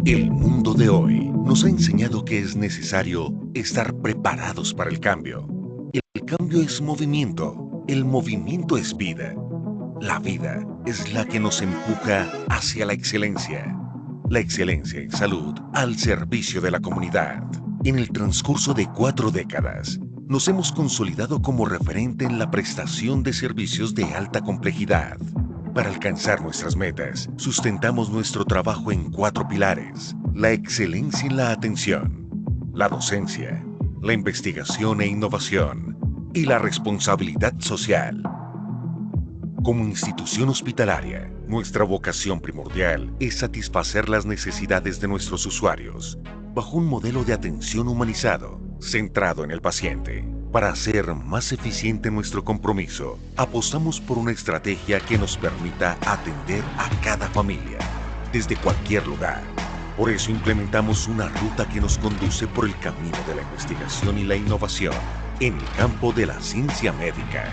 El mundo de hoy nos ha enseñado que es necesario estar preparados para el cambio. El cambio es movimiento, el movimiento es vida. La vida es la que nos empuja hacia la excelencia. La excelencia en salud al servicio de la comunidad. En el transcurso de 4 décadas, nos hemos consolidado como referente en la prestación de servicios de alta complejidad. Para alcanzar nuestras metas, sustentamos nuestro trabajo en 4 pilares: la excelencia en la atención, la docencia, la investigación e innovación y la responsabilidad social. Como institución hospitalaria, nuestra vocación primordial es satisfacer las necesidades de nuestros usuarios bajo un modelo de atención humanizado, centrado en el paciente. Para hacer más eficiente nuestro compromiso, apostamos por una estrategia que nos permita atender a cada familia, desde cualquier lugar. Por eso implementamos una ruta que nos conduce por el camino de la investigación y la innovación en el campo de la ciencia médica.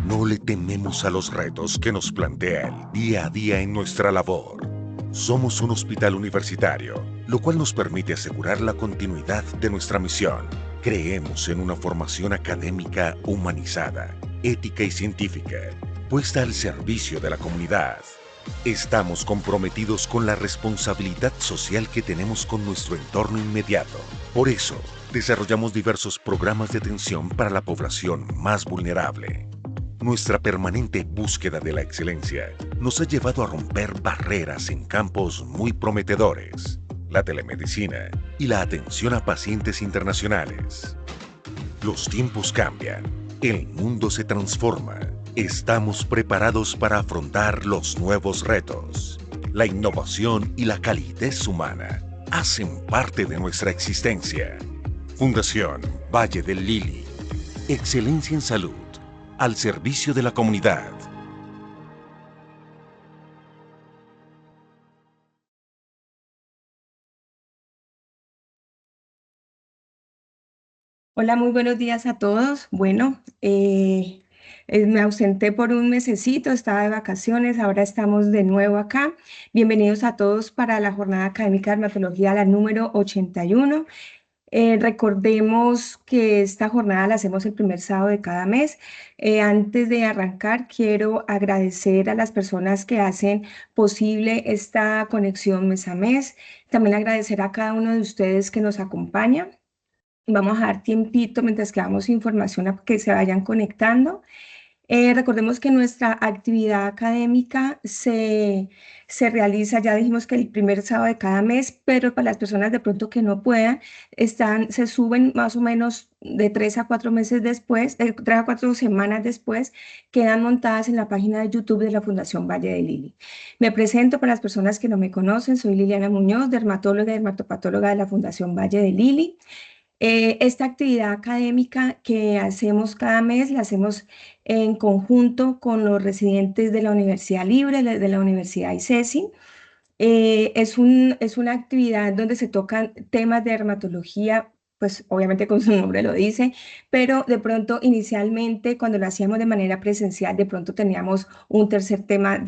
No le tememos a los retos que nos plantea el día a día en nuestra labor. Somos un hospital universitario, lo cual nos permite asegurar la continuidad de nuestra misión. Creemos en una formación académica humanizada, ética y científica, puesta al servicio de la comunidad. Estamos comprometidos con la responsabilidad social que tenemos con nuestro entorno inmediato. Por eso, desarrollamos diversos programas de atención para la población más vulnerable. Nuestra permanente búsqueda de la excelencia nos ha llevado a romper barreras en campos muy prometedores: la telemedicina y la atención a pacientes internacionales. Los tiempos cambian, el mundo se transforma. Estamos preparados para afrontar los nuevos retos. La innovación y la calidez humana hacen parte de nuestra existencia. Fundación Valle del Lili. Excelencia en salud al servicio de la comunidad. Hola, muy buenos días a todos. Bueno, me ausenté por un mesecito, estaba de vacaciones, ahora estamos de nuevo acá. Bienvenidos a todos para la jornada académica de dermatología, la número 81. Recordemos que esta jornada la hacemos el primer sábado de cada mes. Antes de arrancar, quiero agradecer a las personas que hacen posible esta conexión mes a mes. También agradecer a cada uno de ustedes que nos acompaña. Vamos a dar tiempito mientras que damos información a que se vayan conectando. Recordemos que nuestra actividad académica se realiza, ya dijimos que el primer sábado de cada mes, pero para las personas de pronto que no puedan, se suben más o menos de 3 a 4 meses después, 3 a 4 semanas después, quedan montadas en la página de YouTube de la Fundación Valle de Lili. Me presento para las personas que no me conocen, soy Liliana Muñoz, dermatóloga y dermatopatóloga de la Fundación Valle de Lili. Esta actividad académica que hacemos cada mes la hacemos en conjunto con los residentes de la Universidad Libre, de la Universidad ICESI. Es una actividad donde se tocan temas de dermatología, pues obviamente con su nombre lo dice, pero de pronto inicialmente cuando lo hacíamos de manera presencial, de pronto teníamos un tercer tema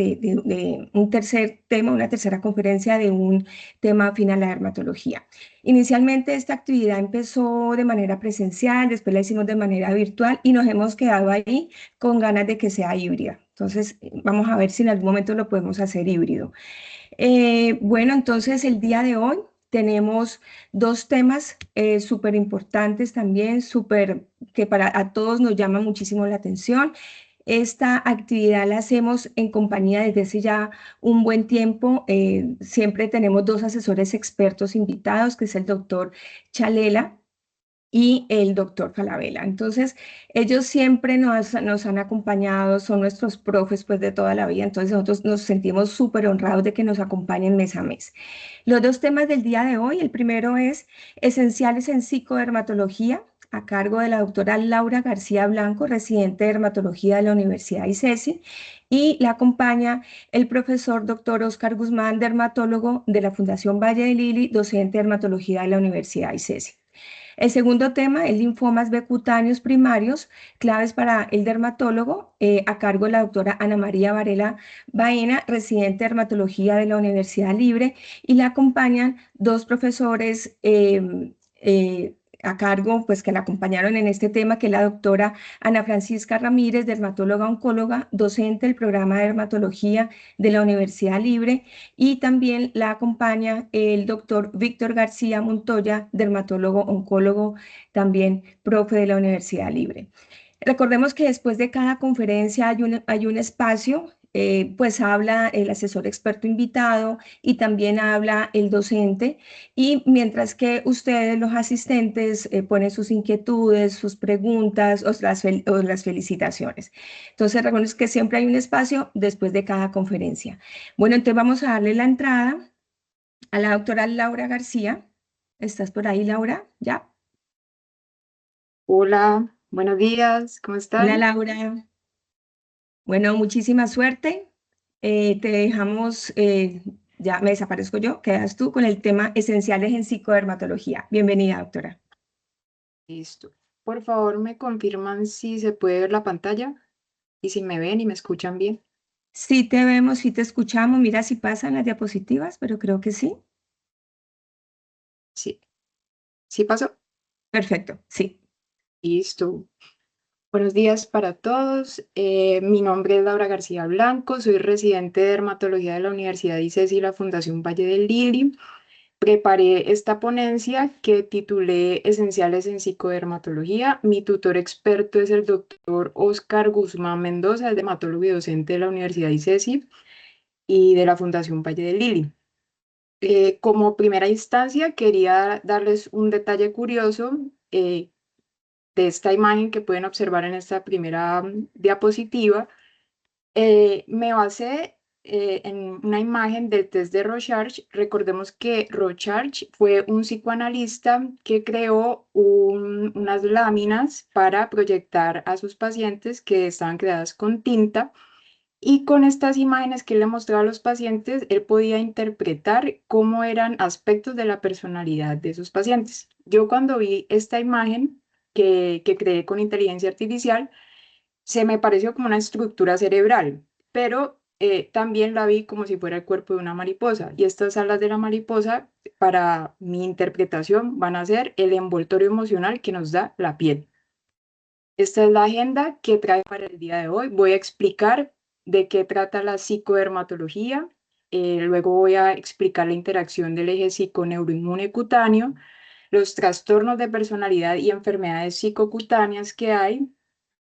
un tercer tema, una tercera conferencia de un tema afín a la dermatología. Inicialmente esta actividad empezó de manera presencial, después la hicimos de manera virtual y nos hemos quedado ahí con ganas de que sea híbrida. Entonces, vamos a ver si en algún momento lo podemos hacer híbrido. Bueno, entonces el día de hoy tenemos dos temas súper importantes también, que para a todos nos llama muchísimo la atención. Esta actividad la hacemos en compañía desde hace ya un buen tiempo. Siempre tenemos dos asesores expertos invitados, que es el doctor Chalela y el doctor Falabella. Entonces, ellos siempre nos han acompañado, son nuestros profes pues de toda la vida, entonces nosotros nos sentimos súper honrados de que nos acompañen mes a mes. Los dos temas del día de hoy, el primero es Esenciales en Psicodermatología, a cargo de la doctora Laura García Blanco, residente de dermatología de la Universidad ICESI, y la acompaña el profesor doctor Oscar Guzmán, dermatólogo de la Fundación Valle de Lili, docente de dermatología de la Universidad ICESI. El segundo tema es linfomas B cutáneos primarios, claves para el dermatólogo, a cargo de la doctora Ana María Varela Baena, residente de dermatología de la Universidad Libre, y la acompañan dos profesores a cargo, pues que la acompañaron en este tema, que es la doctora Ana Francisca Ramírez, dermatóloga oncóloga, docente del programa de dermatología de la Universidad Libre, y también la acompaña el doctor Víctor García Montoya, dermatólogo oncólogo, también profe de la Universidad Libre. Recordemos que después de cada conferencia hay un espacio, pues habla el asesor experto invitado y también habla el docente, y mientras que ustedes, los asistentes, ponen sus inquietudes, sus preguntas o las felicitaciones. Entonces, recuerden que siempre hay un espacio después de cada conferencia. Bueno, entonces vamos a darle la entrada a la doctora Laura García. ¿Estás por ahí, Laura? ¿Ya? Hola, buenos días, ¿cómo Hola, están? Laura. Bueno, muchísima suerte. Te dejamos, ya me desaparezco yo, quedas tú con el tema esenciales en psicodermatología. Bienvenida, doctora. Listo. Por favor, me confirman si se puede ver la pantalla y si me ven y me escuchan bien. Sí te vemos, sí te escuchamos. Mira si pasan las diapositivas, pero creo que sí. Sí, sí pasó. Perfecto, sí. Listo. Buenos días para todos. Mi nombre es Laura García Blanco, soy residente de dermatología de la Universidad ICESI y la Fundación Valle del Lili. Preparé esta ponencia que titulé Esenciales en Psicodermatología. Mi tutor experto es el doctor Oscar Guzmán Mendoza, es dermatólogo y docente de la Universidad ICESI y de la Fundación Valle del Lili. Como primera instancia, quería darles un detalle curioso de esta imagen que pueden observar en esta primera diapositiva. Me basé en una imagen del test de Rorschach. Recordemos que Rorschach fue un psicoanalista que creó unas láminas para proyectar a sus pacientes que estaban creadas con tinta, y con estas imágenes que él le mostraba a los pacientes, él podía interpretar cómo eran aspectos de la personalidad de sus pacientes. Yo cuando vi esta imagen que creé con inteligencia artificial, se me pareció como una estructura cerebral, pero también la vi como si fuera el cuerpo de una mariposa. Y estas alas de la mariposa, para mi interpretación, van a ser el envoltorio emocional que nos da la piel. Esta es la agenda que trae para el día de hoy. Voy a explicar de qué trata la psicodermatología. Luego voy a explicar la interacción del eje psiconeuroinmune cutáneo, los trastornos de personalidad y enfermedades psicocutáneas que hay,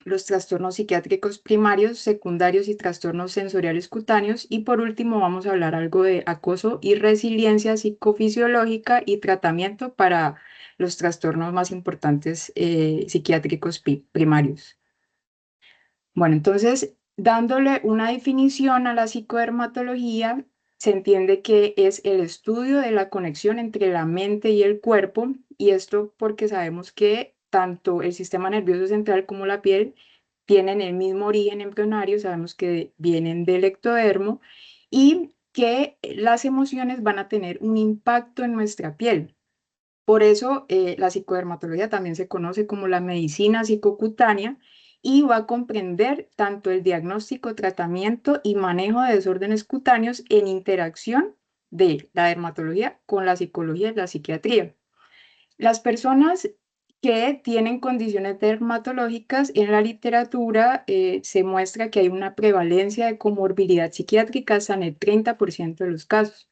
los trastornos psiquiátricos primarios, secundarios y trastornos sensoriales cutáneos. Y por último vamos a hablar algo de acoso y resiliencia psicofisiológica y tratamiento para los trastornos más importantes psiquiátricos primarios. Bueno, entonces, dándole una definición a la psicodermatología, se entiende que es el estudio de la conexión entre la mente y el cuerpo, y esto porque sabemos que tanto el sistema nervioso central como la piel tienen el mismo origen embrionario, sabemos que vienen del ectodermo, y que las emociones van a tener un impacto en nuestra piel. Por eso la psicodermatología también se conoce como la medicina psicocutánea, y va a comprender tanto el diagnóstico, tratamiento y manejo de desórdenes cutáneos en interacción de la dermatología con la psicología y la psiquiatría. Las personas que tienen condiciones dermatológicas, en la literatura se muestra que hay una prevalencia de comorbilidad psiquiátrica hasta en el 30% de los casos.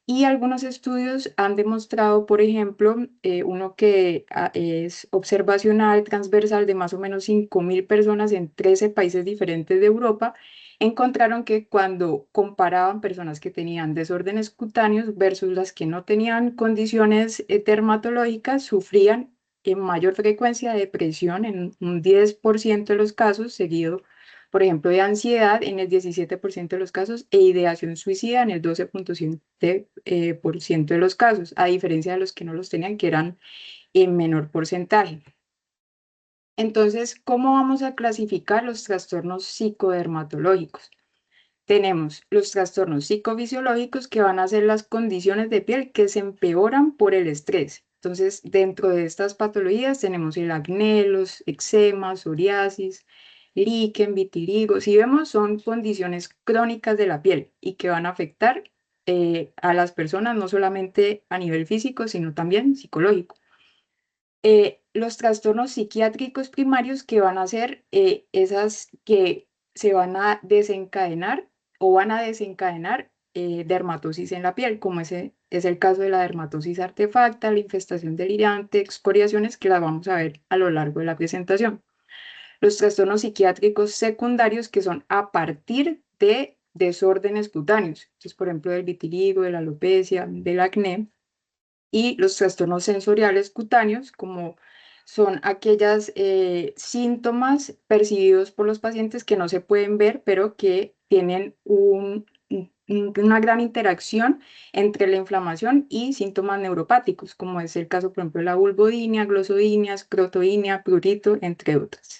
Y algunos estudios han demostrado, por ejemplo, uno que es observacional, transversal, de más o menos 5.000 personas en 13 países diferentes de Europa, encontraron que cuando comparaban personas que tenían desórdenes cutáneos versus las que no tenían condiciones dermatológicas, sufrían en mayor frecuencia de depresión en un 10% de los casos, seguido, por ejemplo, de ansiedad en el 17% de los casos, e ideación suicida en el 12% de los casos, a diferencia de los que no los tenían, que eran en menor porcentaje. Entonces, ¿cómo vamos a clasificar los trastornos psicodermatológicos? Tenemos los trastornos psicofisiológicos, que van a ser las condiciones de piel que se empeoran por el estrés. Entonces, dentro de estas patologías tenemos el acné, los eczemas, psoriasis, líquen, vitiligo. Si vemos, son condiciones crónicas de la piel y que van a afectar a las personas no solamente a nivel físico, sino también psicológico. Los trastornos psiquiátricos primarios que van a ser esas que se van a desencadenar o van a desencadenar dermatosis en la piel, como ese es el caso de la dermatosis artefacta, la infestación delirante, excoriaciones, que las vamos a ver a lo largo de la presentación. Los trastornos psiquiátricos secundarios, que son a partir de desórdenes cutáneos, entonces, por ejemplo, del vitiligo, de la alopecia, del acné, y los trastornos sensoriales cutáneos, como son aquellos síntomas percibidos por los pacientes que no se pueden ver, pero que tienen una gran interacción entre la inflamación y síntomas neuropáticos, como es el caso, por ejemplo, de la vulvodinia, glosodinia, escrotoinia, prurito, entre otras.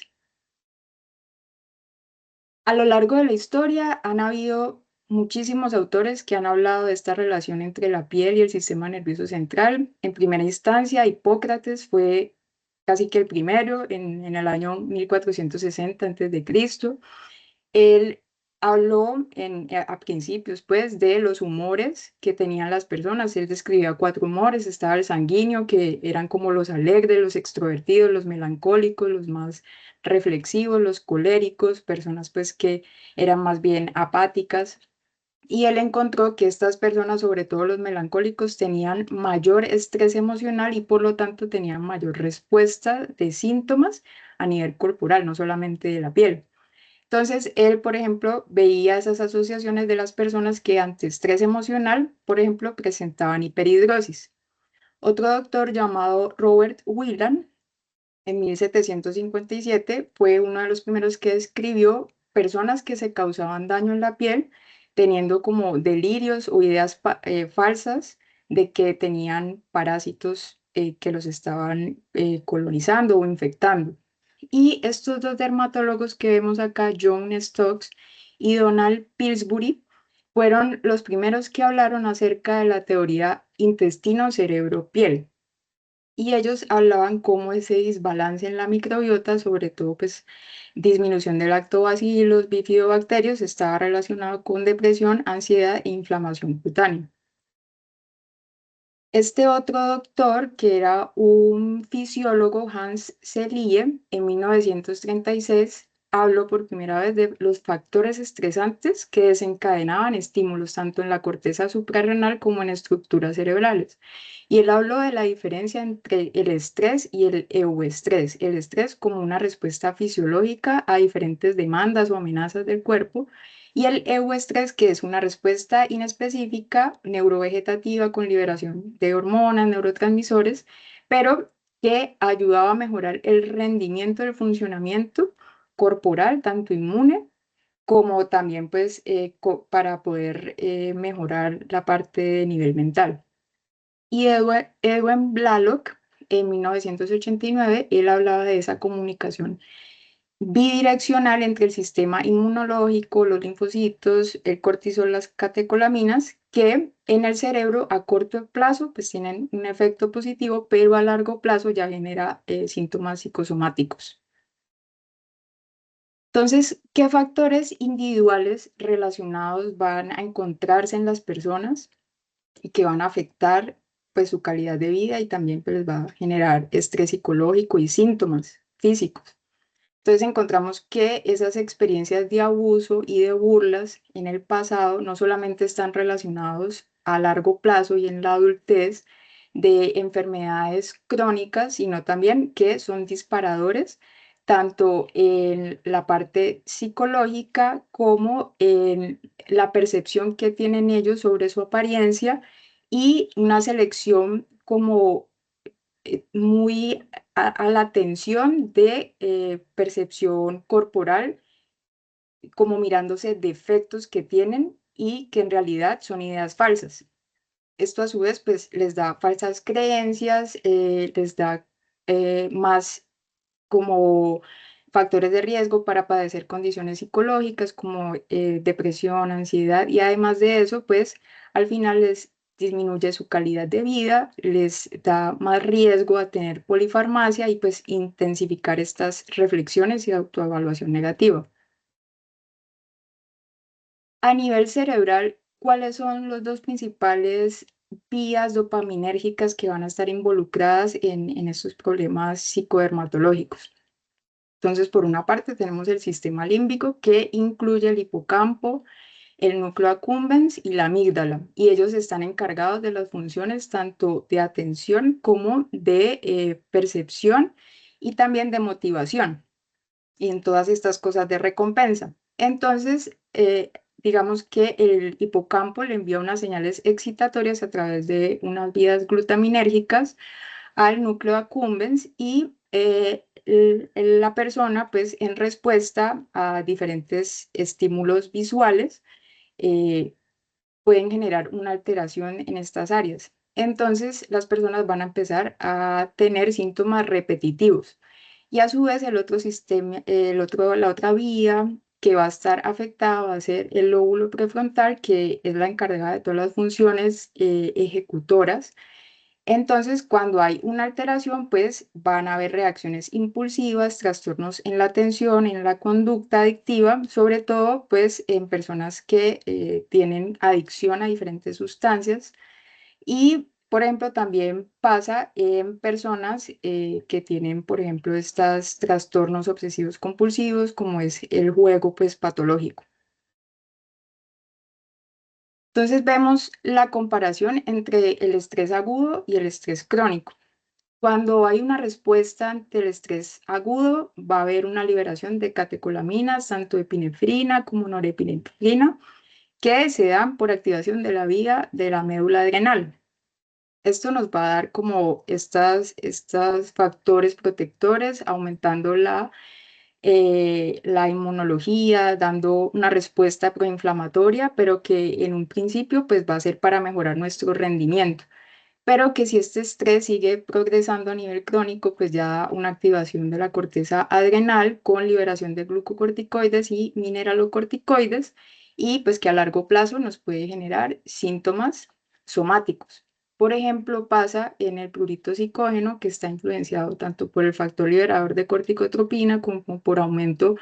A lo largo de la historia han habido muchísimos autores que han hablado de esta relación entre la piel y el sistema nervioso central. En primera instancia, Hipócrates fue casi que el primero en el año 1460 a.C. Él habló a principios, pues, de los humores que tenían las personas. Él describía 4 humores. Estaba el sanguíneo, que eran como los alegres, los extrovertidos, los melancólicos, los más reflexivos, los coléricos, personas, pues, que eran más bien apáticas. Y él encontró que estas personas, sobre todo los melancólicos, tenían mayor estrés emocional y por lo tanto tenían mayor respuesta de síntomas a nivel corporal, no solamente de la piel. Entonces, él, por ejemplo, veía esas asociaciones de las personas que ante estrés emocional, por ejemplo, presentaban hiperhidrosis. Otro doctor llamado Robert Whelan, en 1757, fue uno de los primeros que describió personas que se causaban daño en la piel, teniendo como delirios o ideas falsas de que tenían parásitos que los estaban colonizando o infectando. Y estos dos dermatólogos que vemos acá, John Stokes y Donald Pillsbury, fueron los primeros que hablaron acerca de la teoría intestino-cerebro-piel. Y ellos hablaban cómo ese desbalance en la microbiota, sobre todo pues disminución de lactobacilos, bifidobacterios, estaba relacionado con depresión, ansiedad e inflamación cutánea. Este otro doctor, que era un fisiólogo, Hans Selye, en 1936, habló por primera vez de los factores estresantes que desencadenaban estímulos tanto en la corteza suprarrenal como en estructuras cerebrales. Y él habló de la diferencia entre el estrés y el euestrés. El estrés como una respuesta fisiológica a diferentes demandas o amenazas del cuerpo, y el euestrés, que es una respuesta inespecífica neurovegetativa con liberación de hormonas, neurotransmisores, pero que ayudaba a mejorar el rendimiento del funcionamiento corporal, tanto inmune como también pues para poder mejorar la parte de nivel mental. Y Edwin Blaylock, en 1989, él hablaba de esa comunicación bidireccional entre el sistema inmunológico, los linfocitos, el cortisol, las catecolaminas, que en el cerebro a corto plazo pues tienen un efecto positivo, pero a largo plazo ya genera síntomas psicosomáticos. Entonces, ¿qué factores individuales relacionados van a encontrarse en las personas y que van a afectar pues su calidad de vida y también pues les va a generar estrés psicológico y síntomas físicos? Entonces encontramos que esas experiencias de abuso y de burlas en el pasado no solamente están relacionados a largo plazo y en la adultez de enfermedades crónicas, sino también que son disparadores tanto en la parte psicológica como en la percepción que tienen ellos sobre su apariencia y una selección como muy a la atención de percepción corporal, como mirándose defectos que tienen y que en realidad son ideas falsas. Esto a su vez pues les da falsas creencias, les da más como factores de riesgo para padecer condiciones psicológicas como depresión, ansiedad, y además de eso pues al final les disminuye su calidad de vida, les da más riesgo a tener polifarmacia y pues intensificar estas reflexiones y autoevaluación negativa. A nivel cerebral, ¿cuáles son los dos principales vías dopaminérgicas que van a estar involucradas en estos problemas psicodermatológicos? Entonces, por una parte tenemos el sistema límbico que incluye el hipocampo, el núcleo accumbens y la amígdala, y ellos están encargados de las funciones tanto de atención como de percepción y también de motivación y en todas estas cosas de recompensa. Entonces, digamos que el hipocampo le envía unas señales excitatorias a través de unas vías glutaminérgicas al núcleo accumbens y la persona, pues en respuesta a diferentes estímulos visuales, eh, pueden generar una alteración en estas áreas. Entonces, las personas van a empezar a tener síntomas repetitivos. Y a su vez, el otro sistema, la otra vía que va a estar afectada va a ser el lóbulo prefrontal, que es la encargada de todas las funciones ejecutoras. Entonces, cuando hay una alteración, pues van a haber reacciones impulsivas, trastornos en la atención, en la conducta adictiva, sobre todo pues en personas que tienen adicción a diferentes sustancias. Y, por ejemplo, también pasa en personas que tienen, por ejemplo, estos trastornos obsesivos compulsivos, como es el juego pues patológico. Entonces vemos la comparación entre el estrés agudo y el estrés crónico. Cuando hay una respuesta ante el estrés agudo, va a haber una liberación de catecolaminas, tanto epinefrina como norepinefrina, que se dan por activación de la vía de la médula adrenal. Esto nos va a dar como estos factores protectores, aumentando la inmunología, dando una respuesta proinflamatoria, pero que en un principio pues va a ser para mejorar nuestro rendimiento, pero que si este estrés sigue progresando a nivel crónico, pues ya da una activación de la corteza adrenal con liberación de glucocorticoides y mineralocorticoides, y pues que a largo plazo nos puede generar síntomas somáticos. Por ejemplo, pasa en el prurito psicógeno, que está influenciado tanto por el factor liberador de corticotropina como por aumento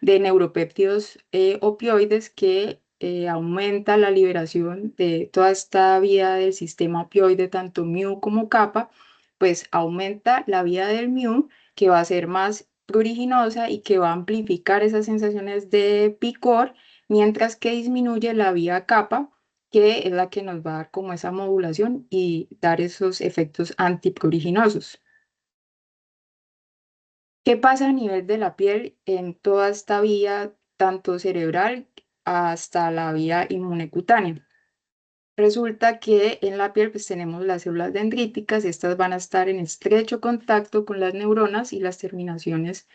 de neuropéptidos opioides que aumenta la liberación de toda esta vía del sistema opioide, tanto mu como kappa, pues aumenta la vía del mu, que va a ser más pruriginosa y que va a amplificar esas sensaciones de picor, mientras que disminuye la vía kappa, que es la que nos va a dar como esa modulación y dar esos efectos antipruriginosos. ¿Qué pasa a nivel de la piel en toda esta vía, tanto cerebral hasta la vía inmunecutánea? Resulta que en la piel pues tenemos las células dendríticas, estas van a estar en estrecho contacto con las neuronas y las terminaciones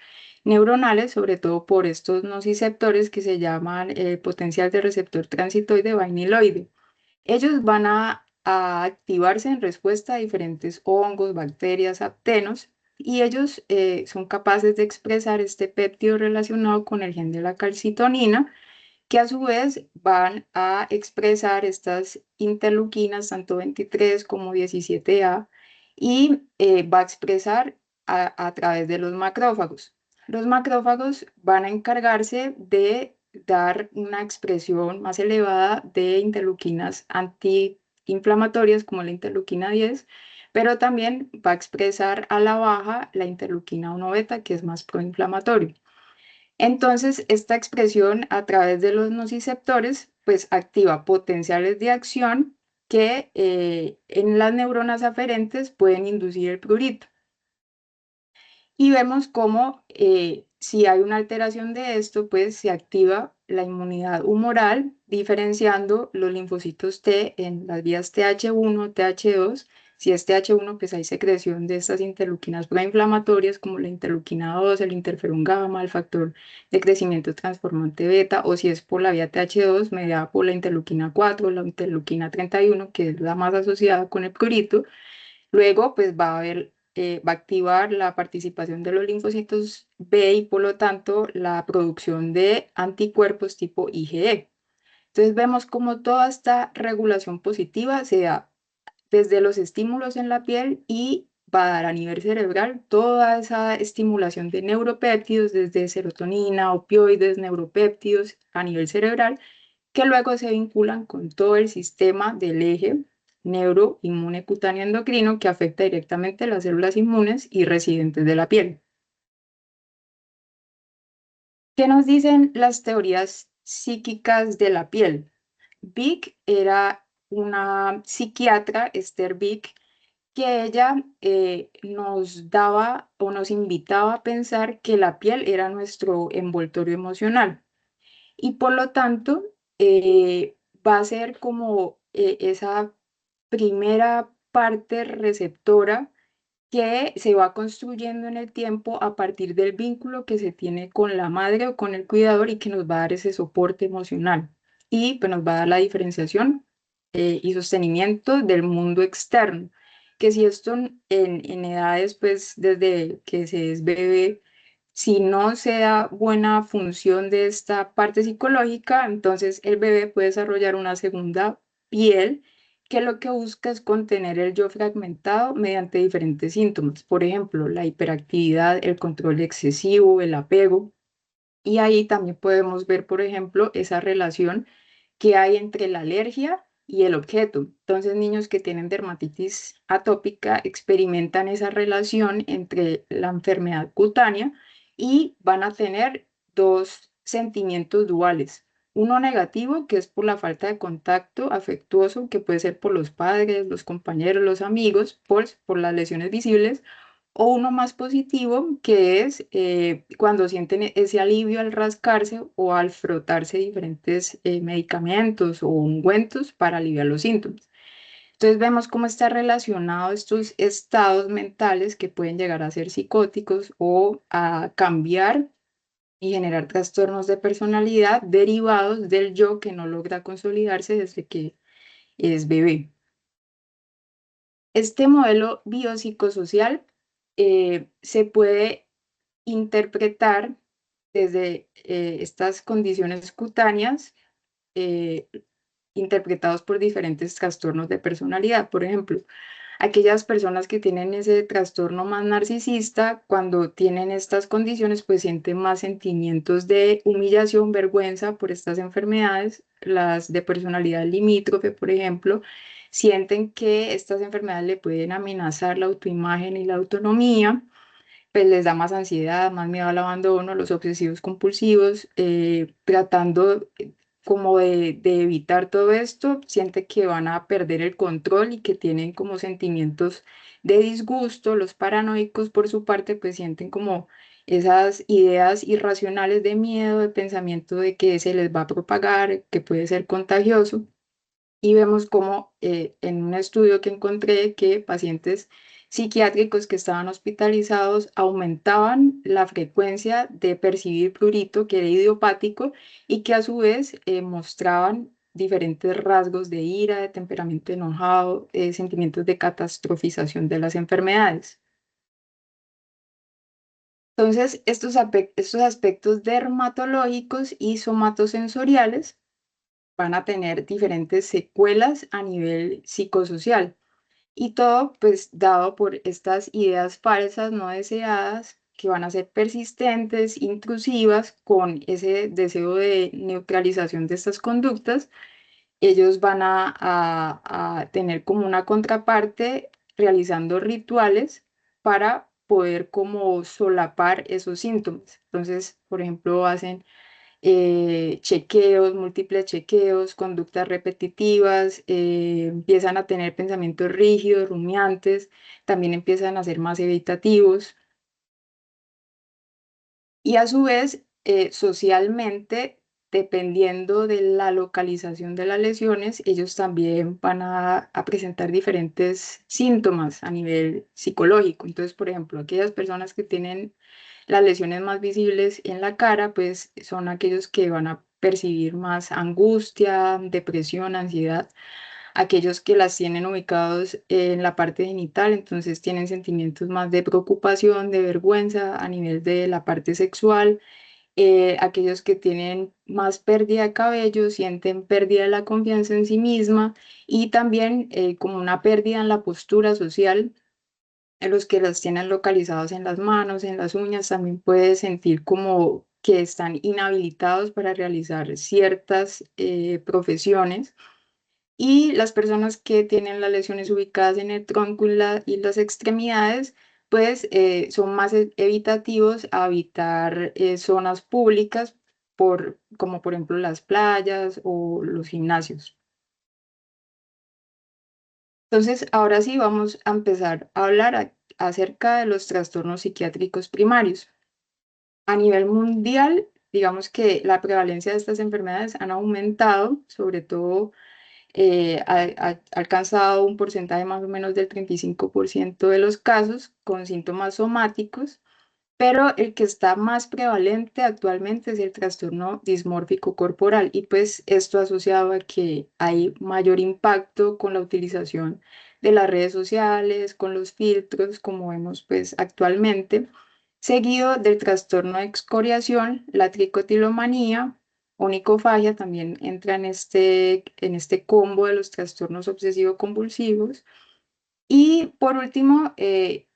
neuronales, sobre todo por estos nociceptores que se llaman potencial de receptor transitoide vaniloide. Ellos van a activarse en respuesta a diferentes hongos, bacterias, aptenos, y ellos son capaces de expresar este péptido relacionado con el gen de la calcitonina, que a su vez van a expresar estas interleuquinas, tanto 23 como 17A, y va a expresar a través de los macrófagos. Los macrófagos van a encargarse de dar una expresión más elevada de interleuquinas antiinflamatorias como la interleuquina 10, pero también va a expresar a la baja la interleuquina 1 beta, que es más proinflamatorio. Entonces, esta expresión a través de los nociceptores, pues activa potenciales de acción que en las neuronas aferentes pueden inducir el prurito. Y vemos cómo si hay una alteración de esto, pues se activa la inmunidad humoral, diferenciando los linfocitos T en las vías TH1, TH2. Si es TH1, pues hay secreción de estas interleuquinas proinflamatorias como la interleuquina 2, el interferón gamma, el factor de crecimiento transformante beta, o si es por la vía TH2, mediada por la interleuquina 4, la interleuquina 31, que es la más asociada con el prurito. Luego, pues va a activar la participación de los linfocitos B y por lo tanto la producción de anticuerpos tipo IgE. Entonces vemos cómo toda esta regulación positiva se da desde los estímulos en la piel y va a dar a nivel cerebral toda esa estimulación de neuropéptidos, desde serotonina, opioides, neuropéptidos a nivel cerebral, que luego se vinculan con todo el sistema del eje neuroinmune cutáneo endocrino que afecta directamente las células inmunes y residentes de la piel. ¿Qué nos dicen las teorías psíquicas de la piel? Vick era una psiquiatra, Esther Vick, que ella nos daba o nos invitaba a pensar que la piel era nuestro envoltorio emocional y por lo tanto va a ser como esa primera parte receptora que se va construyendo en el tiempo a partir del vínculo que se tiene con la madre o con el cuidador y que nos va a dar ese soporte emocional y pues, nos va a dar la diferenciación y sostenimiento del mundo externo. Que si esto en edades, pues desde que se es bebé, si no se da buena función de esta parte psicológica, entonces el bebé puede desarrollar una segunda piel que lo que busca es contener el yo fragmentado mediante diferentes síntomas, por ejemplo, la hiperactividad, el control excesivo, el apego. Y ahí también podemos ver, por ejemplo, esa relación que hay entre la alergia y el objeto. Entonces, niños que tienen dermatitis atópica experimentan esa relación entre la enfermedad cutánea y van a tener dos sentimientos duales. Uno negativo, que es por la falta de contacto afectuoso, que puede ser por los padres, los compañeros, los amigos, por las lesiones visibles, o uno más positivo, que es cuando sienten ese alivio al rascarse o al frotarse diferentes medicamentos o ungüentos para aliviar los síntomas. Entonces vemos cómo está relacionado estos estados mentales que pueden llegar a ser psicóticos o a cambiar y generar trastornos de personalidad derivados del yo que no logra consolidarse desde que es bebé. Este modelo biopsicosocial se puede interpretar desde estas condiciones cutáneas eh, interpretados por diferentes trastornos de personalidad. Por ejemplo, aquellas personas que tienen ese trastorno más narcisista, cuando tienen estas condiciones, pues sienten más sentimientos de humillación, vergüenza por estas enfermedades. Las de personalidad limítrofe, por ejemplo, sienten que estas enfermedades le pueden amenazar la autoimagen y la autonomía, pues les da más ansiedad, más miedo al abandono, los obsesivos compulsivos, tratando como de evitar todo esto, siente que van a perder el control y que tienen como sentimientos de disgusto. Los paranoicos, por su parte, pues sienten como esas ideas irracionales de miedo, de pensamiento de que se les va a propagar, que puede ser contagioso. Y vemos como en un estudio que encontré que pacientes psiquiátricos que estaban hospitalizados aumentaban la frecuencia de percibir prurito, que era idiopático, y que a su vez mostraban diferentes rasgos de ira, de temperamento enojado, sentimientos de catastrofización de las enfermedades. Entonces, estos aspectos dermatológicos y somatosensoriales van a tener diferentes secuelas a nivel psicosocial. Y todo pues dado por estas ideas falsas no deseadas que van a ser persistentes, intrusivas, con ese deseo de neutralización de estas conductas. Ellos van a tener como una contraparte realizando rituales para poder como solapar esos síntomas. Entonces, por ejemplo, hacen chequeos, múltiples chequeos, conductas repetitivas, empiezan a tener pensamientos rígidos, rumiantes, también empiezan a ser más evitativos y a su vez socialmente, dependiendo de la localización de las lesiones, ellos también van a presentar diferentes síntomas a nivel psicológico. Entonces, por ejemplo, aquellas personas que tienen las lesiones más visibles en la cara, pues son aquellos que van a percibir más angustia, depresión, ansiedad. Aquellos que las tienen ubicados en la parte genital, entonces tienen sentimientos más de preocupación, de vergüenza a nivel de la parte sexual. Aquellos que tienen más pérdida de cabello sienten pérdida de la confianza en sí misma y también como una pérdida en la postura social. Los que las tienen localizados en las manos, en las uñas, también puede sentir como que están inhabilitados para realizar ciertas profesiones. Y las personas que tienen las lesiones ubicadas en el tronco y las extremidades, pues son más evitativos a habitar zonas públicas, como por ejemplo las playas o los gimnasios. Entonces, ahora sí vamos a empezar a hablar acerca de los trastornos psiquiátricos primarios. A nivel mundial, digamos que la prevalencia de estas enfermedades han aumentado, sobre todo ha alcanzado un porcentaje más o menos del 35% de los casos con síntomas somáticos, pero el que está más prevalente actualmente es el trastorno dismórfico corporal y pues esto asociado a que hay mayor impacto con la utilización de las redes sociales, con los filtros, como vemos pues actualmente, seguido del trastorno de excoriación, la tricotilomanía, onicofagia también entra en este combo de los trastornos obsesivo-compulsivos y por último,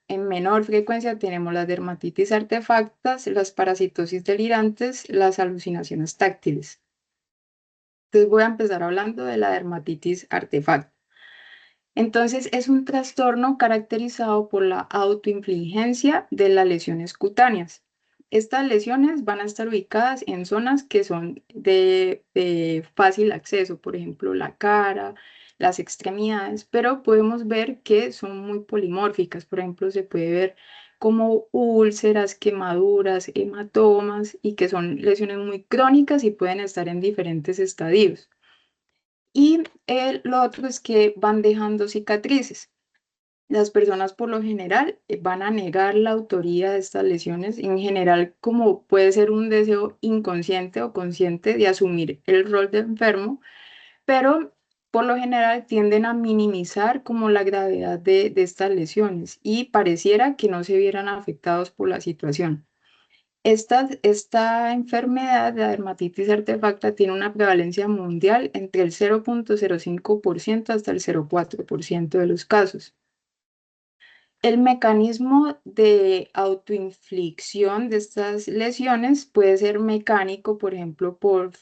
en menor frecuencia tenemos las dermatitis artefactas, las parasitosis delirantes, las alucinaciones táctiles. Entonces voy a empezar hablando de la dermatitis artefacta. Entonces es un trastorno caracterizado por la autoinfligencia de las lesiones cutáneas. Estas lesiones van a estar ubicadas en zonas que son de fácil acceso, por ejemplo, la cara, las extremidades, pero podemos ver que son muy polimórficas. Por ejemplo, se puede ver como úlceras, quemaduras, hematomas y que son lesiones muy crónicas y pueden estar en diferentes estadios. Y lo otro es que van dejando cicatrices. Las personas por lo general van a negar la autoría de estas lesiones, en general como puede ser un deseo inconsciente o consciente de asumir el rol de enfermo, pero por lo general tienden a minimizar como la gravedad de estas lesiones y pareciera que no se vieran afectados por la situación. Esta enfermedad, la dermatitis artefacta, tiene una prevalencia mundial entre el 0,05% hasta el 0,4% de los casos. El mecanismo de autoinflicción de estas lesiones puede ser mecánico, por ejemplo, por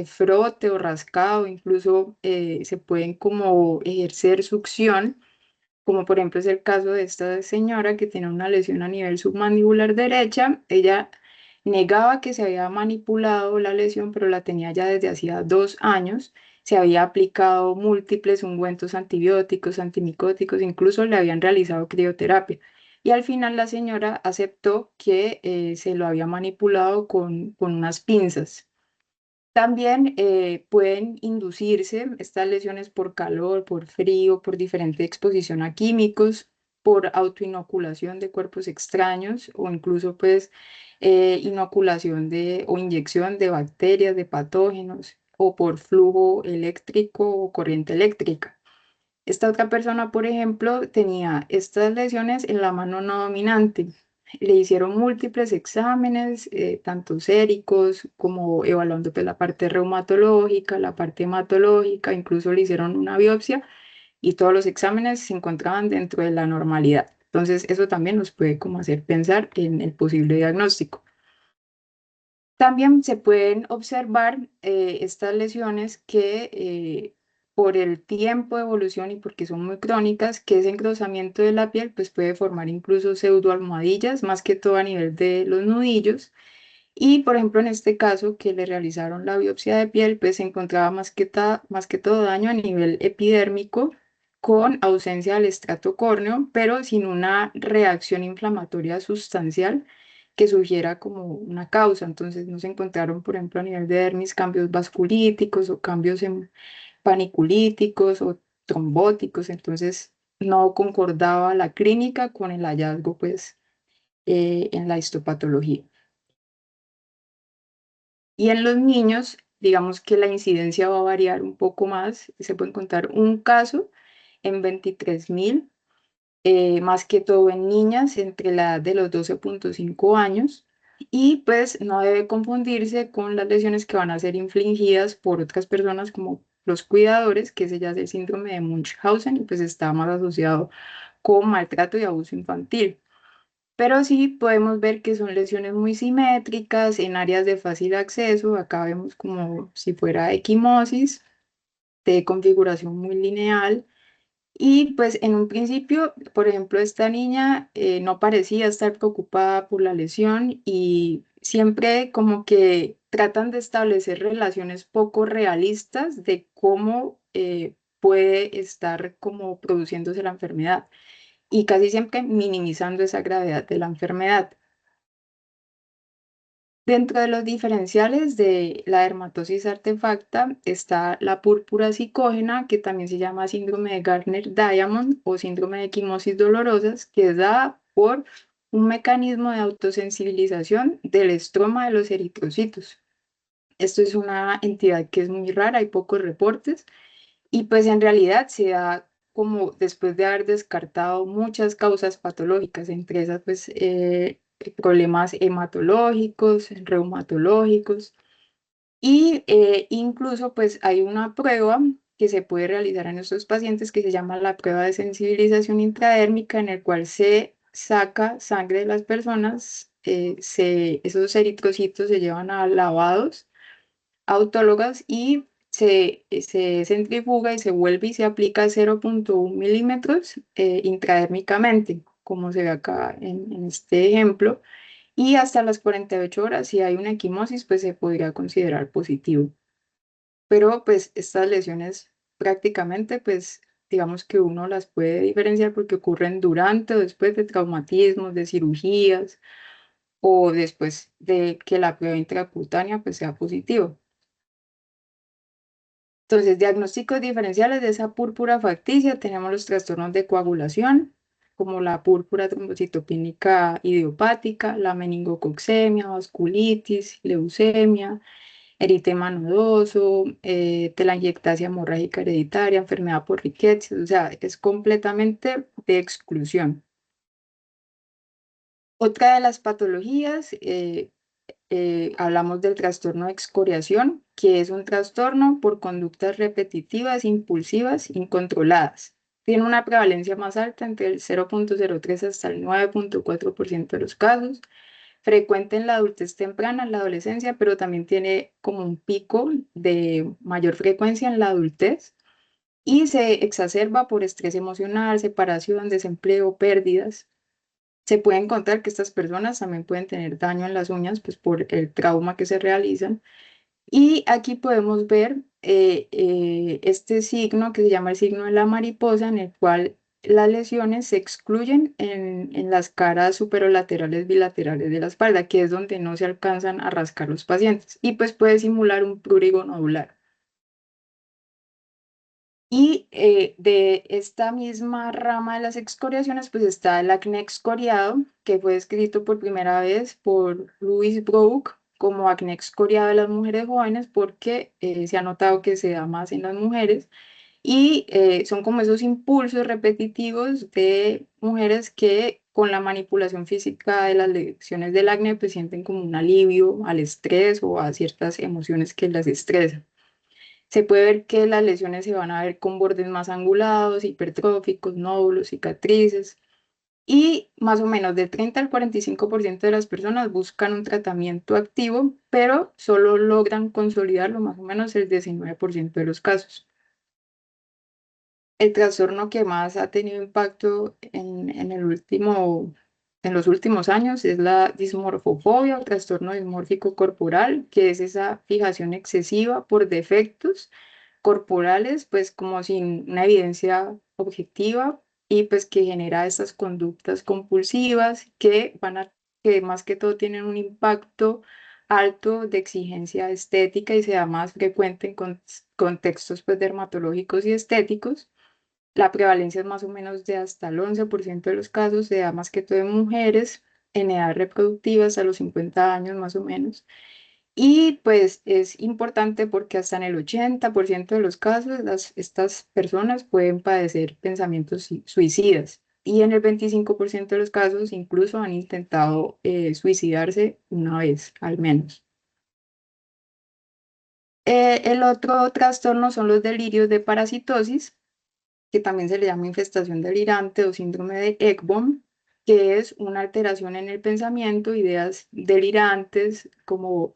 frote o rascado, incluso se pueden como ejercer succión, como por ejemplo es el caso de esta señora que tiene una lesión a nivel submandibular derecha. Ella negaba que se había manipulado la lesión, pero la tenía ya desde hacía 2 años. Se había aplicado múltiples ungüentos antibióticos, antimicóticos, incluso le habían realizado crioterapia. Y al final la señora aceptó que se lo había manipulado con unas pinzas. También pueden inducirse estas lesiones por calor, por frío, por diferente exposición a químicos, por autoinoculación de cuerpos extraños o incluso pues inoculación o inyección de bacterias, de patógenos o por flujo eléctrico o corriente eléctrica. Esta otra persona, por ejemplo, tenía estas lesiones en la mano no dominante. Le hicieron múltiples exámenes, tanto séricos como evaluando pues, la parte reumatológica, la parte hematológica, incluso le hicieron una biopsia y todos los exámenes se encontraban dentro de la normalidad. Entonces, eso también nos puede como hacer pensar en el posible diagnóstico. También se pueden observar estas lesiones que por el tiempo de evolución y porque son muy crónicas, que ese engrosamiento de la piel pues puede formar incluso pseudoalmohadillas, más que todo a nivel de los nudillos. Y por ejemplo, en este caso que le realizaron la biopsia de piel, pues se encontraba más que todo daño a nivel epidérmico con ausencia del estrato córneo, pero sin una reacción inflamatoria sustancial que sugiera como una causa. Entonces no se encontraron, por ejemplo, a nivel de dermis cambios vasculíticos o cambios en paniculíticos o trombóticos. Entonces no concordaba la clínica con el hallazgo, pues, en la histopatología. Y en los niños, digamos que la incidencia va a variar un poco más. Se puede encontrar un caso en 23.000, más que todo en niñas entre la edad de los 12,5 años. y pues no debe confundirse con las lesiones que van a ser infligidas por otras personas como los cuidadores, que ese ya es el síndrome de Munchausen y pues está más asociado con maltrato y abuso infantil. Pero sí podemos ver que son lesiones muy simétricas en áreas de fácil acceso. Acá vemos como si fuera equimosis de configuración muy lineal. Y pues en un principio, por ejemplo, esta niña no parecía estar preocupada por la lesión y siempre como que tratan de establecer relaciones poco realistas de cómo puede estar como produciéndose la enfermedad y casi siempre minimizando esa gravedad de la enfermedad. Dentro de los diferenciales de la dermatosis artefacta está la púrpura psicógena, que también se llama síndrome de Gardner-Diamond o síndrome de equimosis dolorosas, que es dada por un mecanismo de autosensibilización del estroma de los eritrocitos. Esto es una entidad que es muy rara, hay pocos reportes, y pues en realidad se da como después de haber descartado muchas causas patológicas, entre esas pues problemas hematológicos, reumatológicos y incluso pues hay una prueba que se puede realizar en estos pacientes que se llama la prueba de sensibilización intradérmica en el cual se saca sangre de las personas, esos eritrocitos se llevan a lavados autólogas y se centrifuga y se vuelve y se aplica 0,1 milímetros intradérmicamente, como se ve acá en este ejemplo, y hasta las 48 horas, si hay una equimosis, pues se podría considerar positivo. Pero pues estas lesiones prácticamente, pues digamos que uno las puede diferenciar porque ocurren durante o después de traumatismos, de cirugías o después de que la prueba intracutánea pues sea positiva. Entonces, diagnósticos diferenciales de esa púrpura facticia, tenemos los trastornos de coagulación, como la púrpura trombocitopénica idiopática, la meningococcemia, vasculitis, leucemia, eritema nodoso, telangiectasia hemorrágica hereditaria, enfermedad por riqueza, o sea, es completamente de exclusión. Otra de las patologías, hablamos del trastorno de excoriación, que es un trastorno por conductas repetitivas, impulsivas, incontroladas. Tiene una prevalencia más alta entre el 0,03 hasta el 9,4% de los casos. Frecuente en la adultez temprana, en la adolescencia, pero también tiene como un pico de mayor frecuencia en la adultez y se exacerba por estrés emocional, separación, desempleo, pérdidas. Se puede encontrar que estas personas también pueden tener daño en las uñas, pues por el trauma que se realizan. Y aquí podemos ver este signo que se llama el signo de la mariposa, en el cual las lesiones se excluyen en las caras superolaterales bilaterales de la espalda, que es donde no se alcanzan a rascar los pacientes. Y pues puede simular un prurigo nodular. Y de esta misma rama de las excoriaciones, pues está el acné excoriado, que fue descrito por primera vez por Louis Brouk como acné excoriado de las mujeres jóvenes, porque se ha notado que se da más en las mujeres. Y son como esos impulsos repetitivos de mujeres que con la manipulación física de las lesiones del acné, pues sienten como un alivio al estrés o a ciertas emociones que las estresan. Se puede ver que las lesiones se van a ver con bordes más angulados, hipertróficos, nódulos, cicatrices. Y más o menos del 30 al 45% de las personas buscan un tratamiento activo, pero solo logran consolidarlo más o menos el 19% de los casos. El trastorno que más ha tenido impacto en los últimos años es la dismorfofobia o trastorno dismórfico corporal, que es esa fijación excesiva por defectos corporales, pues como sin una evidencia objetiva y pues que genera estas conductas compulsivas que más que todo tienen un impacto alto de exigencia estética y se da más frecuente en contextos pues dermatológicos y estéticos. La prevalencia es más o menos de hasta el 11% de los casos, se da más que todo en mujeres en edad reproductiva hasta los 50 años más o menos. Y pues es importante porque hasta en el 80% de los casos estas personas pueden padecer pensamientos suicidas. y en el 25% de los casos incluso han intentado suicidarse una vez al menos. El otro trastorno son los delirios de parasitosis, que también se le llama infestación delirante o síndrome de Ekbom, que es una alteración en el pensamiento, ideas delirantes como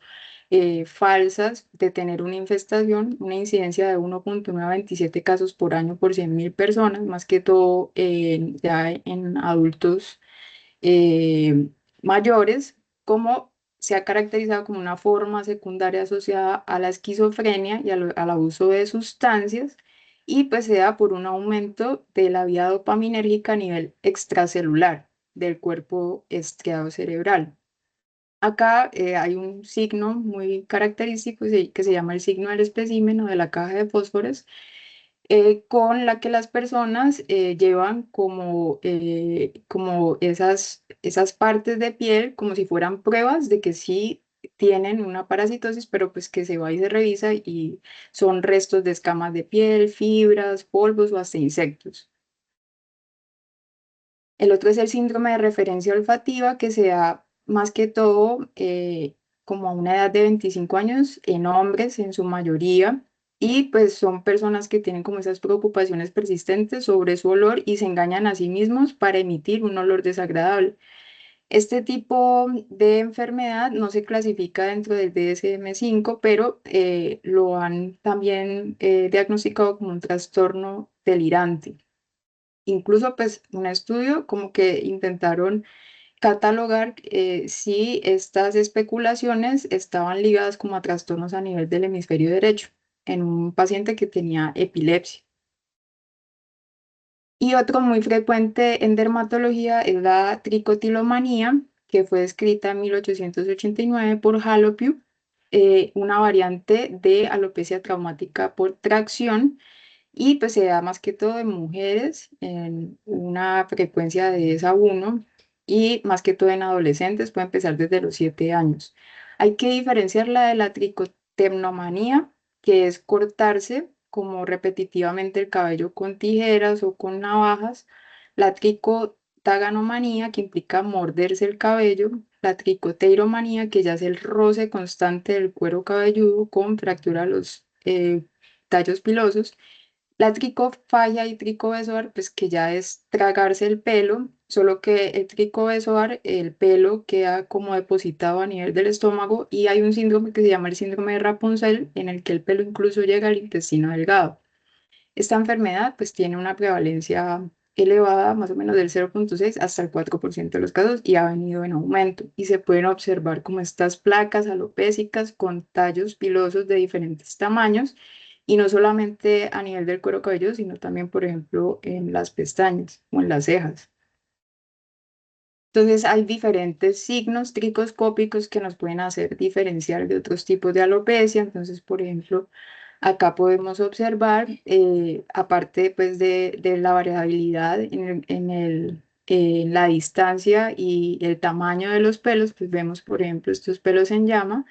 falsas de tener una infestación, una incidencia de 1,927 casos por año por 100.000 personas, más que todo ya en adultos eh, mayores, como se ha caracterizado como una forma secundaria asociada a la esquizofrenia y al abuso de sustancias, y pues se da por un aumento de la vía dopaminérgica a nivel extracelular del cuerpo estriado cerebral. Acá hay un signo muy característico que se llama el signo del espécimen o de la caja de fósforos, con la que las personas llevan como esas partes de piel como si fueran pruebas de que sí tienen una parasitosis, pero pues que se va y se revisa y son restos de escamas de piel, fibras, polvos o hasta insectos. El otro es el síndrome de referencia olfativa, que se da más que todo como a una edad de 25 años en hombres en su mayoría, y pues son personas que tienen como esas preocupaciones persistentes sobre su olor y se engañan a sí mismos para emitir un olor desagradable. Este tipo de enfermedad no se clasifica dentro del DSM-5, pero lo han también diagnosticado como un trastorno delirante. Incluso pues un estudio como que intentaron catalogar si estas especulaciones estaban ligadas como a trastornos a nivel del hemisferio derecho en un paciente que tenía epilepsia. Y otro muy frecuente en dermatología es la tricotilomanía, que fue descrita en 1889 por Halopiu, una variante de alopecia traumática por tracción, y pues se da más que todo en mujeres, en una frecuencia de 10 a 1, y más que todo en adolescentes, puede empezar desde los 7 años. Hay que diferenciarla de la tricotemnomanía, que es cortarse como repetitivamente el cabello con tijeras o con navajas; la tricotaganomanía, que implica morderse el cabello; la tricoteiromanía, que ya es el roce constante del cuero cabelludo con fractura de los tallos pilosos; la tricofagia y tricobesoar, pues que ya es tragarse el pelo, solo que el tricobesoar, el pelo queda como depositado a nivel del estómago, y hay un síndrome que se llama el síndrome de Rapunzel, en el que el pelo incluso llega al intestino delgado. Esta enfermedad pues tiene una prevalencia elevada, más o menos del 0,6 hasta el 4% de los casos, y ha venido en aumento. Y se pueden observar como estas placas alopécicas con tallos pilosos de diferentes tamaños, y no solamente a nivel del cuero cabelludo, sino también, por ejemplo, en las pestañas o en las cejas. Entonces, hay diferentes signos tricoscópicos que nos pueden hacer diferenciar de otros tipos de alopecia. Entonces, por ejemplo, acá podemos observar, aparte pues, de la variabilidad en la distancia y el tamaño de los pelos, pues vemos, por ejemplo, estos pelos en llama,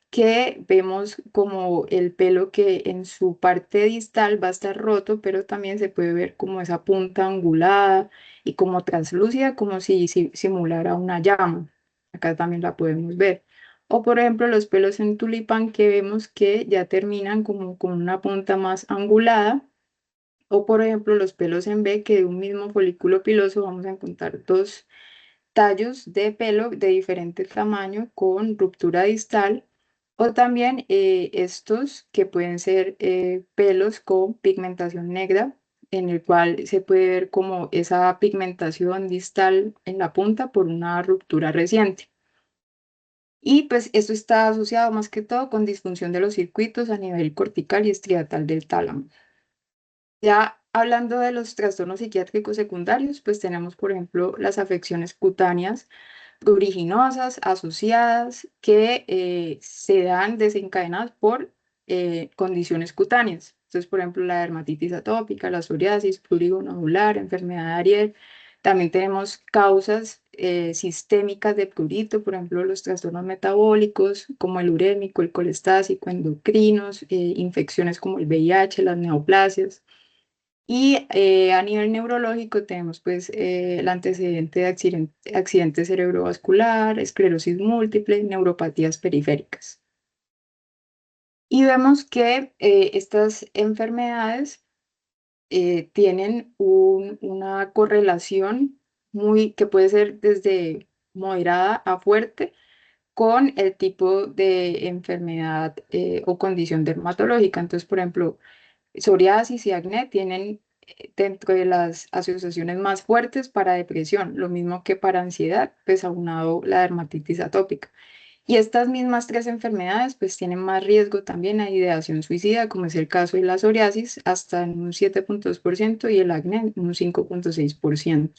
que vemos como el pelo que en su parte distal va a estar roto, pero también se puede ver como esa punta angulada y como translúcida, como si simulara una llama. Acá también la podemos ver. O por ejemplo los pelos en tulipán, que vemos que ya terminan como con una punta más angulada. O por ejemplo los pelos en B, que de un mismo folículo piloso vamos a encontrar dos tallos de pelo de diferente tamaño con ruptura distal. O también estos que pueden ser pelos con pigmentación negra, en el cual se puede ver como esa pigmentación distal en la punta por una ruptura reciente. Y pues esto está asociado más que todo con disfunción de los circuitos a nivel cortical y estriatal del tálamo. Ya hablando de los trastornos psiquiátricos secundarios, pues tenemos, por ejemplo, las afecciones cutáneas pruriginosas asociadas, que se dan desencadenadas por condiciones cutáneas. Entonces, por ejemplo, la dermatitis atópica, la psoriasis, prurigo nodular, enfermedad de Ariel. También tenemos causas sistémicas de prurito, por ejemplo, los trastornos metabólicos como el urémico, el colestásico, endocrinos, infecciones como el VIH, las neoplasias. Y a nivel neurológico tenemos pues el antecedente de accidente cerebrovascular, esclerosis múltiple, neuropatías periféricas. Y vemos que estas enfermedades tienen una correlación que puede ser desde moderada a fuerte con el tipo de enfermedad o condición dermatológica. Entonces, por ejemplo, psoriasis y acné tienen dentro de las asociaciones más fuertes para depresión, lo mismo que para ansiedad, pues aunado la dermatitis atópica. Y estas mismas tres enfermedades pues tienen más riesgo también a ideación suicida, como es el caso de la psoriasis, hasta en un 7,2% y el acné en un 5,6%.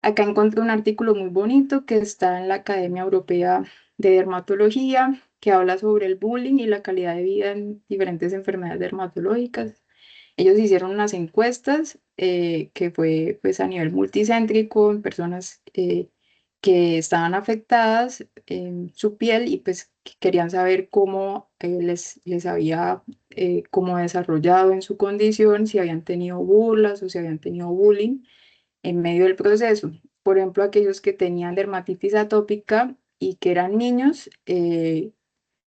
Acá encontré un artículo muy bonito que está en la Academia Europea de Dermatología, que habla sobre el bullying y la calidad de vida en diferentes enfermedades dermatológicas. Ellos hicieron unas encuestas que fue pues a nivel multicéntrico en personas que estaban afectadas en su piel y pues que querían saber cómo les había como desarrollado en su condición, si habían tenido burlas o si habían tenido bullying en medio del proceso. Por ejemplo, aquellos que tenían dermatitis atópica y que eran niños,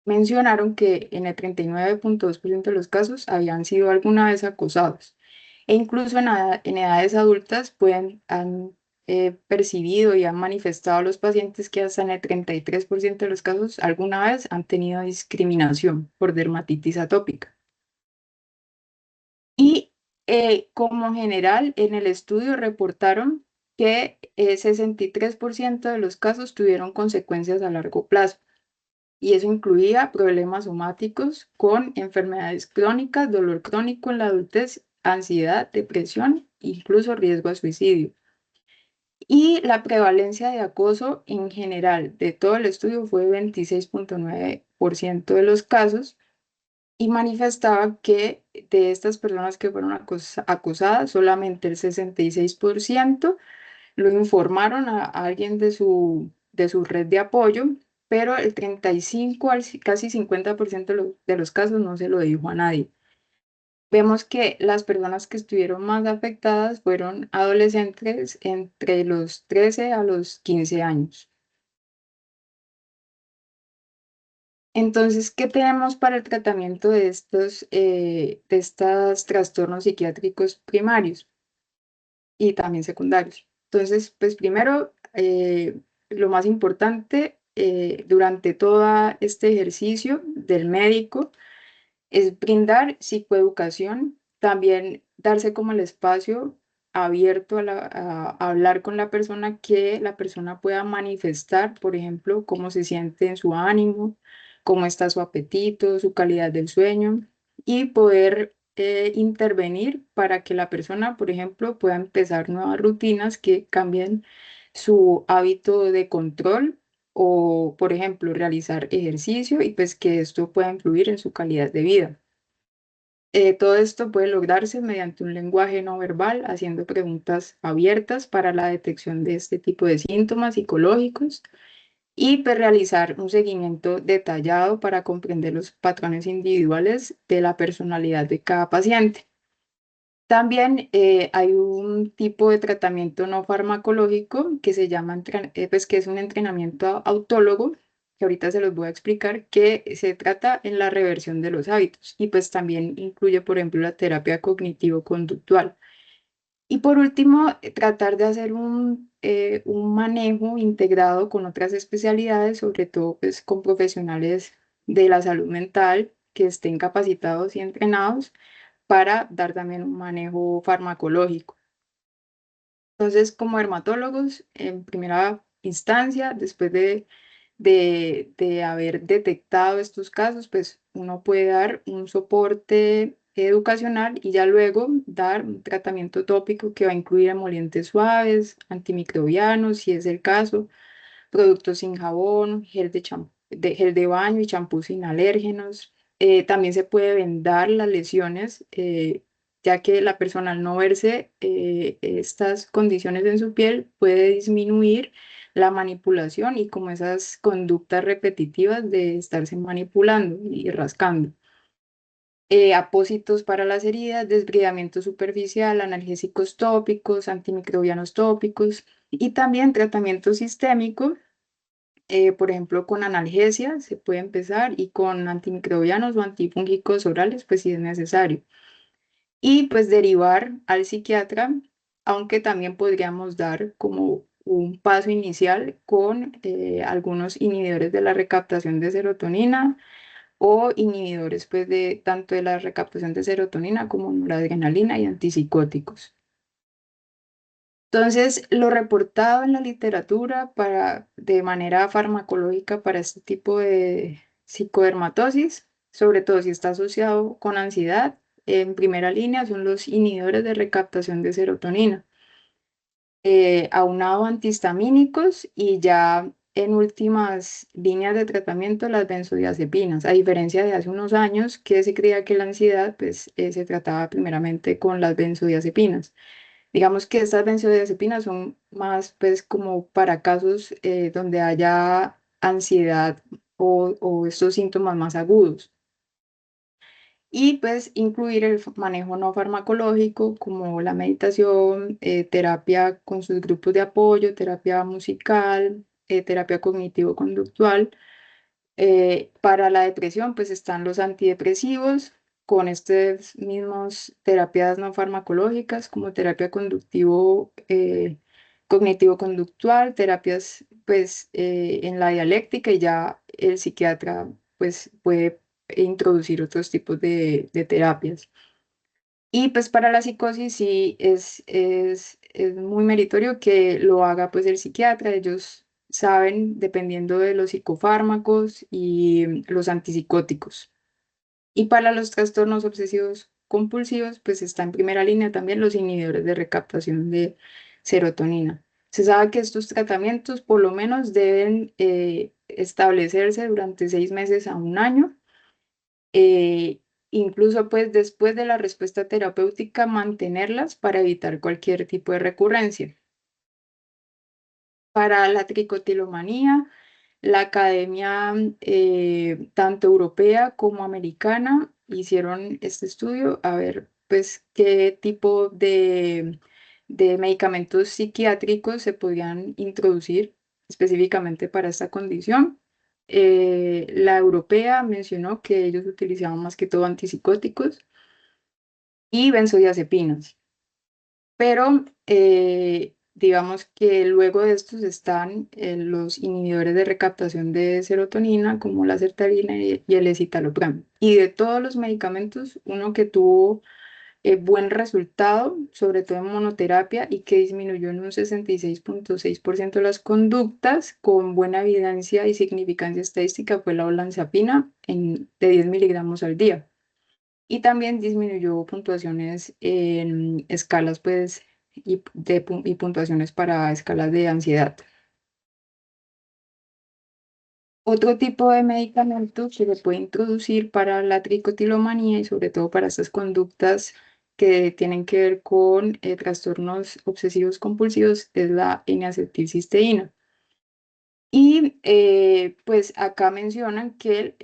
mencionaron que en el 39,2% de los casos habían sido alguna vez acosados. E incluso en edades adultas han percibido y han manifestado a los pacientes que hasta en el 33% de los casos alguna vez han tenido discriminación por dermatitis atópica. Y como general, en el estudio reportaron que 63% de los casos tuvieron consecuencias a largo plazo. Y eso incluía problemas somáticos con enfermedades crónicas, dolor crónico en la adultez, ansiedad, depresión, incluso riesgo a suicidio. Y la prevalencia de acoso en general de todo el estudio fue 26,9% de los casos y manifestaba que de estas personas que fueron acosadas, solamente el 66% lo informaron a alguien de su red de apoyo, pero el 35 al casi 50% de los casos no se lo dijo a nadie. Vemos que las personas que estuvieron más afectadas fueron adolescentes entre los 13 a los 15 años. Entonces, ¿qué tenemos para el tratamiento de estos trastornos psiquiátricos primarios y también secundarios? Entonces, pues primero, lo más importante durante todo este ejercicio del médico es brindar psicoeducación, también darse como el espacio abierto a hablar con la persona, que la persona pueda manifestar, por ejemplo, cómo se siente en su ánimo, cómo está su apetito, su calidad del sueño y poder intervenir para que la persona, por ejemplo, pueda empezar nuevas rutinas que cambien su hábito de control o, por ejemplo, realizar ejercicio y pues que esto pueda influir en su calidad de vida. Todo esto puede lograrse mediante un lenguaje no verbal, haciendo preguntas abiertas para la detección de este tipo de síntomas psicológicos y pues, realizar un seguimiento detallado para comprender los patrones individuales de la personalidad de cada paciente. También hay un tipo de tratamiento no farmacológico que se llama, pues, que es un entrenamiento autólogo, que ahorita se los voy a explicar, que se trata en la reversión de los hábitos y pues también incluye, por ejemplo, la terapia cognitivo-conductual. Y por último, tratar de hacer un manejo integrado con otras especialidades, sobre todo pues, con profesionales de la salud mental que estén capacitados y entrenados para dar también un manejo farmacológico. Entonces, como dermatólogos, en primera instancia, después de haber detectado estos casos, pues uno puede dar un soporte educacional y ya luego dar un tratamiento tópico que va a incluir emolientes suaves, antimicrobianos, si es el caso, productos sin jabón, gel de baño y champús sin alérgenos. También se puede vendar las lesiones, ya que la persona al no verse estas condiciones en su piel puede disminuir la manipulación y como esas conductas repetitivas de estarse manipulando y rascando. apósitos para las heridas, desbridamiento superficial, analgésicos tópicos, antimicrobianos tópicos y también tratamiento sistémico, por ejemplo, con analgesia se puede empezar y con antimicrobianos o antifúngicos orales, pues si es necesario. Y pues derivar al psiquiatra, aunque también podríamos dar como un paso inicial con algunos inhibidores de la recaptación de serotonina o inhibidores pues de tanto de la recaptación de serotonina como la adrenalina y antipsicóticos. Entonces, lo reportado en la literatura de manera farmacológica para este tipo de psicodermatosis, sobre todo si está asociado con ansiedad, en primera línea son los inhibidores de recaptación de serotonina, aunado a antihistamínicos y ya en últimas líneas de tratamiento las benzodiazepinas, a diferencia de hace unos años que se creía que la ansiedad pues, se trataba primeramente con las benzodiazepinas. Digamos que estas benzodiazepinas son más pues como para casos donde haya ansiedad o estos síntomas más agudos. Y pues incluir el manejo no farmacológico como la meditación, terapia con sus grupos de apoyo, terapia musical, terapia cognitivo-conductual. Para la depresión, pues están los antidepresivos con estas mismas terapias no farmacológicas como terapia cognitivo-conductual, terapias pues en la dialéctica y ya el psiquiatra pues puede introducir otros tipos de terapias. Y pues para la psicosis sí es muy meritorio que lo haga pues el psiquiatra. Ellos saben dependiendo de los psicofármacos y los antipsicóticos. Y para los trastornos obsesivos compulsivos pues está en primera línea también los inhibidores de recaptación de serotonina. Se sabe que estos tratamientos por lo menos deben establecerse durante 6 meses a un año, incluso pues después de la respuesta terapéutica mantenerlas para evitar cualquier tipo de recurrencia. Para la tricotilomanía, la academia tanto europea como americana hicieron este estudio a ver pues qué tipo de medicamentos psiquiátricos se podían introducir específicamente para esta condición. La europea mencionó que ellos utilizaban más que todo antipsicóticos y benzodiazepinas, pero digamos que luego de estos están los inhibidores de recaptación de serotonina como la sertralina y el escitalopram. Y de todos los medicamentos, uno que tuvo buen resultado, sobre todo en monoterapia, y que disminuyó en un 66.6% las conductas con buena evidencia y significancia estadística fue la olanzapina de 10 miligramos al día. Y también disminuyó puntuaciones en escalas pues, y puntuaciones para escalas de ansiedad. Otro tipo de medicamento que se puede introducir para la tricotilomanía y sobre todo para estas conductas que tienen que ver con trastornos obsesivos compulsivos es la N-acetilcisteína. Y pues acá mencionan que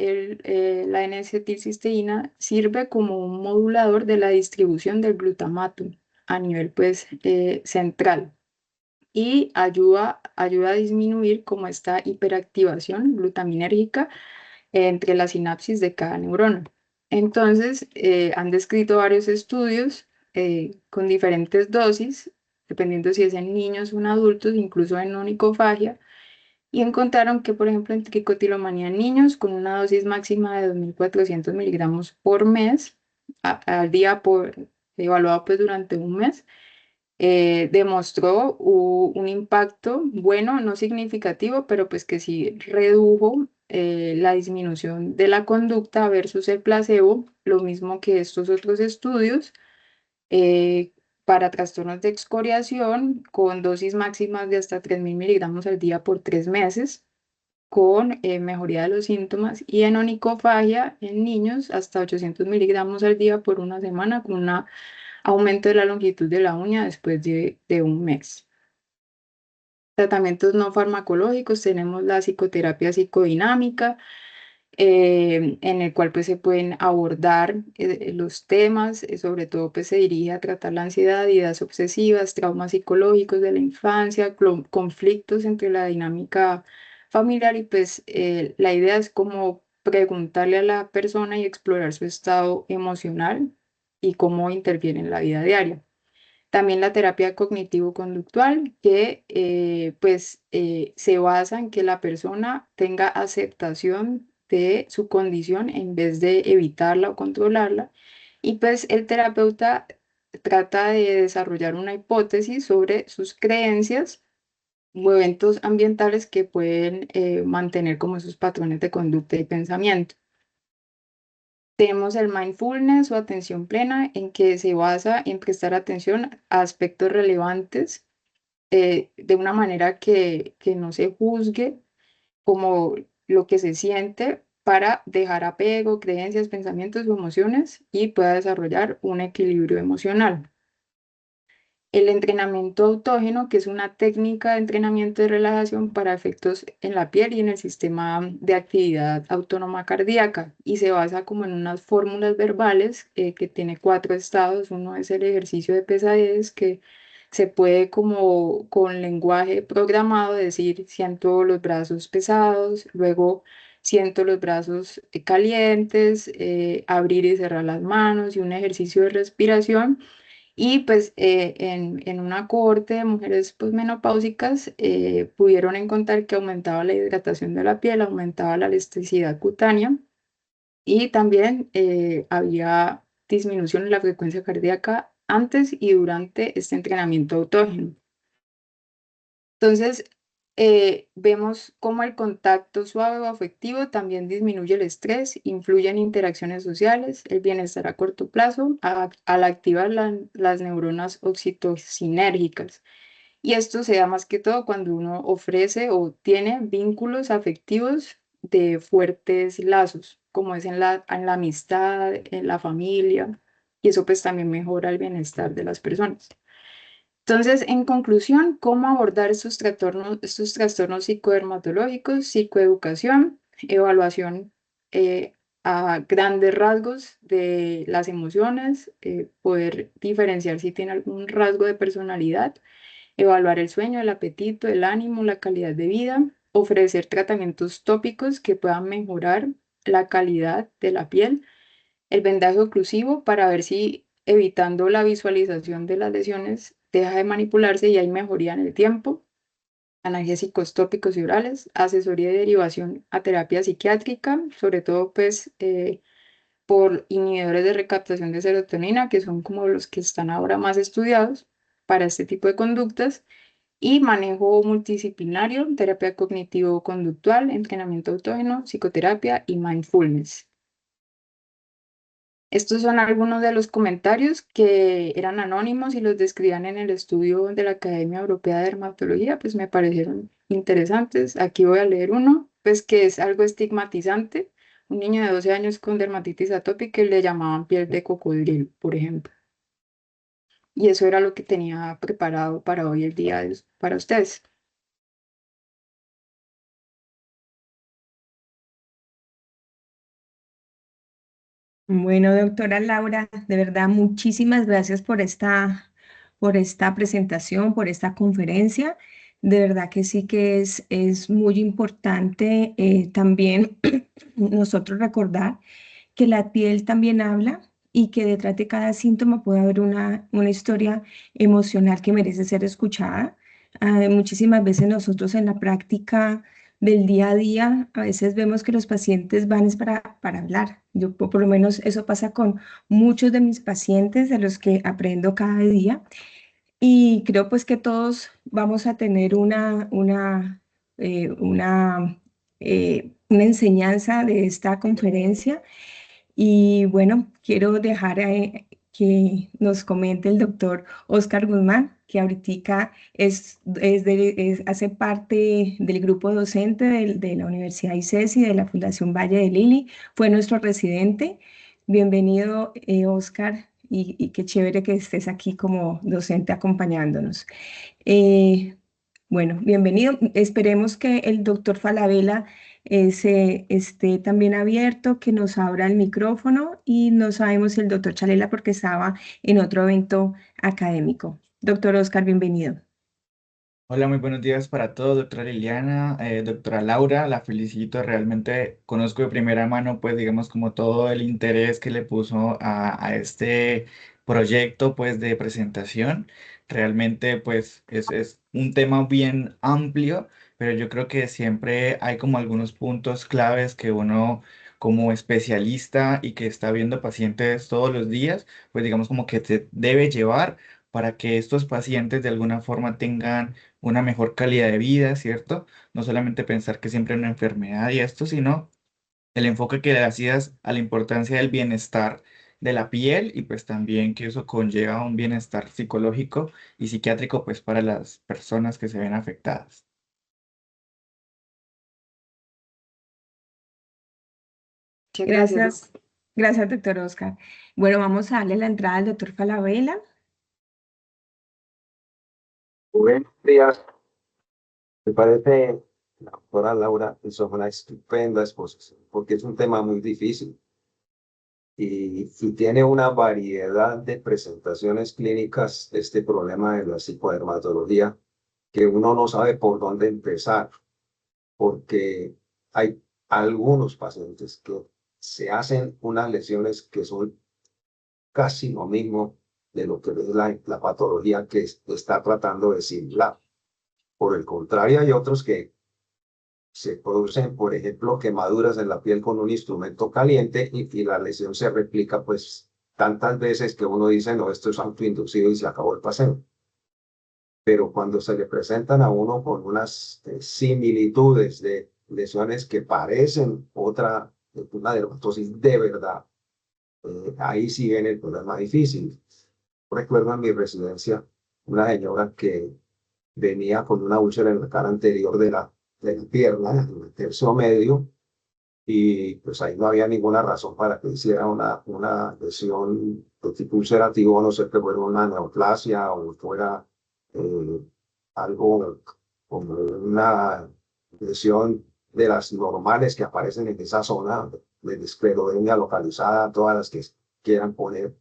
la N-acetilcisteína sirve como un modulador de la distribución del glutamato a nivel pues central y ayuda a disminuir como esta hiperactivación glutaminérgica entre la sinapsis de cada neurona. Entonces, han descrito varios estudios con diferentes dosis, dependiendo si es en niños o en adultos, incluso en onicofagia, y encontraron que, por ejemplo, en tricotilomanía en niños, con una dosis máxima de 2.400 miligramos por mes, al día, evaluado pues durante un mes, demostró un impacto bueno, no significativo, pero pues que sí redujo la disminución de la conducta versus el placebo, lo mismo que estos otros estudios eh, para trastornos de excoriación con dosis máximas de hasta 3.000 miligramos al día por 3 meses, con mejoría de los síntomas, y en onicofagia en niños hasta 800 miligramos al día por una semana con un aumento de la longitud de la uña después de un mes. Tratamientos no farmacológicos, tenemos la psicoterapia psicodinámica, en el cual pues se pueden abordar los temas, sobre todo pues se dirige a tratar la ansiedad, ideas obsesivas, traumas psicológicos de la infancia, conflictos entre la dinámica familiar y pues la idea es como preguntarle a la persona y explorar su estado emocional y cómo interviene en la vida diaria. También la terapia cognitivo-conductual, que se basa en que la persona tenga aceptación de su condición en vez de evitarla o controlarla. Y pues el terapeuta trata de desarrollar una hipótesis sobre sus creencias o eventos ambientales que pueden mantener como esos patrones de conducta y pensamiento. Tenemos el mindfulness o atención plena, en que se basa en prestar atención a aspectos relevantes de una manera que no se juzgue como lo que se siente para dejar apego, creencias, pensamientos o emociones y pueda desarrollar un equilibrio emocional. El entrenamiento autógeno, que es una técnica de entrenamiento de relajación para efectos en la piel y en el sistema de actividad autónoma cardíaca, y se basa como en unas fórmulas verbales que tiene 4 estados. Uno es el ejercicio de pesadez, que se puede como con lenguaje programado decir: siento los brazos pesados, luego siento los brazos calientes, abrir y cerrar las manos, y un ejercicio de respiración. Y pues en una cohorte de mujeres pues, menopáusicas pudieron encontrar que aumentaba la hidratación de la piel, aumentaba la elasticidad cutánea y también había disminución en la frecuencia cardíaca antes y durante este entrenamiento autógeno. Entonces, vemos cómo el contacto suave o afectivo también disminuye el estrés, influye en interacciones sociales, el bienestar a corto plazo, al activar las neuronas oxitocinérgicas. Y esto se da más que todo cuando uno ofrece o tiene vínculos afectivos de fuertes lazos, como es en la amistad, en la familia, y eso pues también mejora el bienestar de las personas. Entonces, en conclusión, ¿cómo abordar estos trastornos psicodermatológicos? Psicoeducación, evaluación a grandes rasgos de las emociones, poder diferenciar si tiene algún rasgo de personalidad, evaluar el sueño, el apetito, el ánimo, la calidad de vida, ofrecer tratamientos tópicos que puedan mejorar la calidad de la piel, el vendaje oclusivo para ver si evitando la visualización de las lesiones deja de manipularse y hay mejoría en el tiempo, analgésicos tópicos y orales, asesoría y derivación a terapia psiquiátrica, sobre todo pues por inhibidores de recaptación de serotonina, que son como los que están ahora más estudiados para este tipo de conductas, y manejo multidisciplinario, terapia cognitivo-conductual, entrenamiento autógeno, psicoterapia y mindfulness. Estos son algunos de los comentarios que eran anónimos y los describían en el estudio de la Academia Europea de Dermatología, pues me parecieron interesantes. Aquí voy a leer uno, pues que es algo estigmatizante. Un niño de 12 años con dermatitis atópica y le llamaban piel de cocodrilo, por ejemplo. Y eso era lo que tenía preparado para hoy el día para ustedes. Bueno, doctora Laura, de verdad, muchísimas gracias por esta presentación, por esta conferencia. De verdad que sí que es muy importante también nosotros recordar que la piel también habla y que detrás de cada síntoma puede haber una historia emocional que merece ser escuchada. Muchísimas veces nosotros en la práctica del día a día, a veces vemos que los pacientes van es para hablar. Yo por lo menos eso pasa con muchos de mis pacientes de los que aprendo cada día y creo pues que todos vamos a tener una enseñanza de esta conferencia y bueno, quiero dejar que nos comente el doctor Oscar Guzmán, que ahorita hace parte del grupo docente de la Universidad ICESI, de la Fundación Valle de Lili, fue nuestro residente. Bienvenido, Oscar, y qué chévere que estés aquí como docente acompañándonos. Bueno, bienvenido. Esperemos que el doctor Falabella esté también abierto, que nos abra el micrófono y no sabemos si el doctor Chalela porque estaba en otro evento académico. Doctor Oscar, bienvenido. Hola, muy buenos días para todos, doctora Liliana, doctora Laura, la felicito, realmente conozco de primera mano, pues digamos como todo el interés que le puso a este proyecto, pues de presentación, realmente pues es un tema bien amplio, pero yo creo que siempre hay como algunos puntos claves que uno como especialista y que está viendo pacientes todos los días, pues digamos como que te debe llevar para que estos pacientes de alguna forma tengan una mejor calidad de vida, ¿cierto? No solamente pensar que siempre hay una enfermedad y esto, sino el enfoque que le hacías a la importancia del bienestar de la piel y pues también que eso conlleva un bienestar psicológico y psiquiátrico pues para las personas que se ven afectadas. Muchas gracias, Gracias, gracias, doctor Oscar. Bueno, vamos a darle la entrada al doctor Falabella. Buenos días. Me parece, la doctora Laura hizo una estupenda exposición, porque es un tema muy difícil y tiene una variedad de presentaciones clínicas de este problema de la psicodermatología que uno no sabe por dónde empezar, porque hay algunos pacientes que se hacen unas lesiones que son casi lo mismo de lo que es la patología que está tratando de simular. Por el contrario, hay otros que se producen, por ejemplo, quemaduras en la piel con un instrumento caliente y la lesión se replica pues tantas veces que uno dice, no, esto es autoinducido y se acabó el paseo. Pero cuando se le presentan a uno con unas similitudes de lesiones que parecen una dermatosis de verdad, ahí sí viene el problema difícil. Recuerdo en mi residencia una señora que venía con una úlcera en la cara anterior de la pierna, en el tercio medio, y pues ahí no había ninguna razón para que hiciera una lesión de tipo ulcerativo, a no ser que fuera una neoplasia o fuera eh, algo como una lesión de las normales que aparecen en esa zona de esclerodermia localizada, todas las que quieran poner,